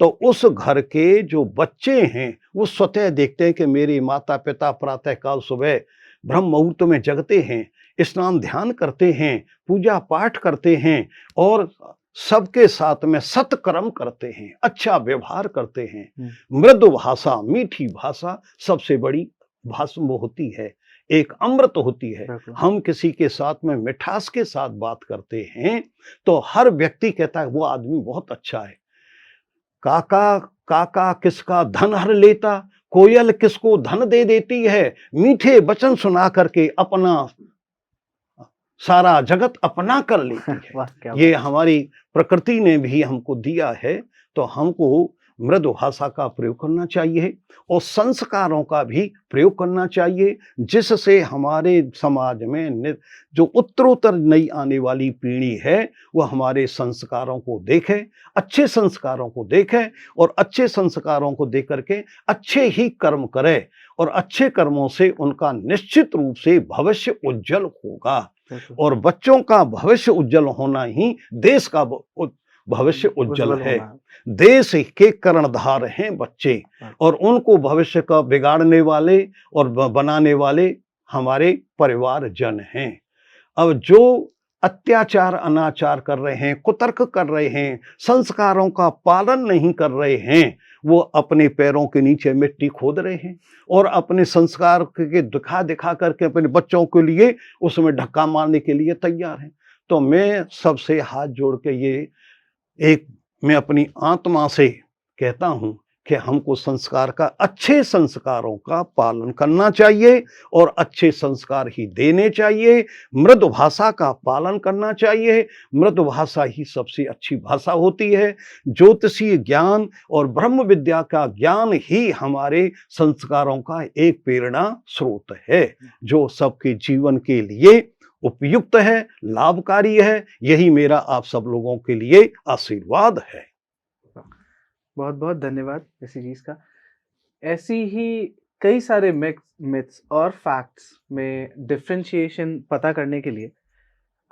तो उस घर के जो बच्चे हैं वो स्वतः देखते हैं कि मेरे माता पिता प्रातःकाल सुबह ब्रह्म मुहूर्त में जगते हैं, स्नान ध्यान करते हैं, पूजा पाठ करते हैं और सबके साथ में सत्कर्म करते हैं, अच्छा व्यवहार करते हैं। मृदु भाषा, मीठी भाषा सबसे बड़ी भाषा वो होती है, एक अमृत होती है। हम किसी के साथ में मिठास के साथ बात करते हैं तो हर व्यक्ति कहता है वो आदमी बहुत अच्छा है। काका काका किसका धन हर लेता, कोयल किसको धन दे देती है, मीठे वचन सुना करके अपना सारा जगत अपना कर लेती है।
वाह, क्या
ये
बात है।
हमारी प्रकृति ने भी हमको दिया है, तो हमको मृदु भाषा का प्रयोग करना चाहिए और संस्कारों का भी प्रयोग करना चाहिए, जिससे हमारे समाज में जो उत्तरोत्तर नई आने वाली पीढ़ी है वो हमारे संस्कारों को देखे, अच्छे संस्कारों को देखे और अच्छे संस्कारों को देख करके अच्छे ही कर्म करे और अच्छे कर्मों से उनका निश्चित रूप से भविष्य उज्जवल होगा और बच्चों का भविष्य उज्जवल होना ही देश का भविष्य उज्जवल है। देश के कर्णधार हैं बच्चे और उनको भविष्य का बिगाड़ने वाले और बनाने वाले हमारे परिवार जन हैं। अब जो अत्याचार अनाचार कर रहे हैं, कुतर्क कर रहे हैं, संस्कारों का पालन नहीं कर रहे हैं, वो अपने पैरों के नीचे मिट्टी खोद रहे हैं और अपने संस्कार के दिखा दिखा करके अपने बच्चों के लिए उसमें धक्का मारने के लिए तैयार हैं। तो मैं सबसे हाथ जोड़ के ये मैं अपनी आत्मा से कहता हूं कि हमको संस्कार का, अच्छे संस्कारों का पालन करना चाहिए और अच्छे संस्कार ही देने चाहिए। मृदु भाषा का पालन करना चाहिए। मृदु भाषा ही सबसे अच्छी भाषा होती है। ज्योतिषीय ज्ञान और ब्रह्म विद्या का ज्ञान ही हमारे संस्कारों का एक प्रेरणा स्रोत है, जो सबके जीवन के लिए उपयुक्त है, लाभकारी है। यही मेरा आप सब लोगों के लिए आशीर्वाद है।
बहुत बहुत धन्यवाद ऋषि जी का। ऐसी ही कई सारे मिथ्स और फैक्ट्स में डिफरेंशिएशन पता करने के लिए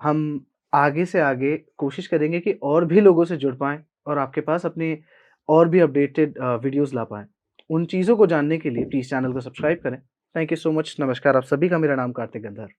हम आगे से आगे कोशिश करेंगे कि और भी लोगों से जुड़ पाएं और आपके पास अपने और भी अपडेटेड वीडियोस ला पाएं। उन चीज़ों को जानने के लिए प्लीज़ चैनल को सब्सक्राइब करें। Thank you so much. नमस्कार आप सभी का। मेरा नाम कार्तिक गंधर।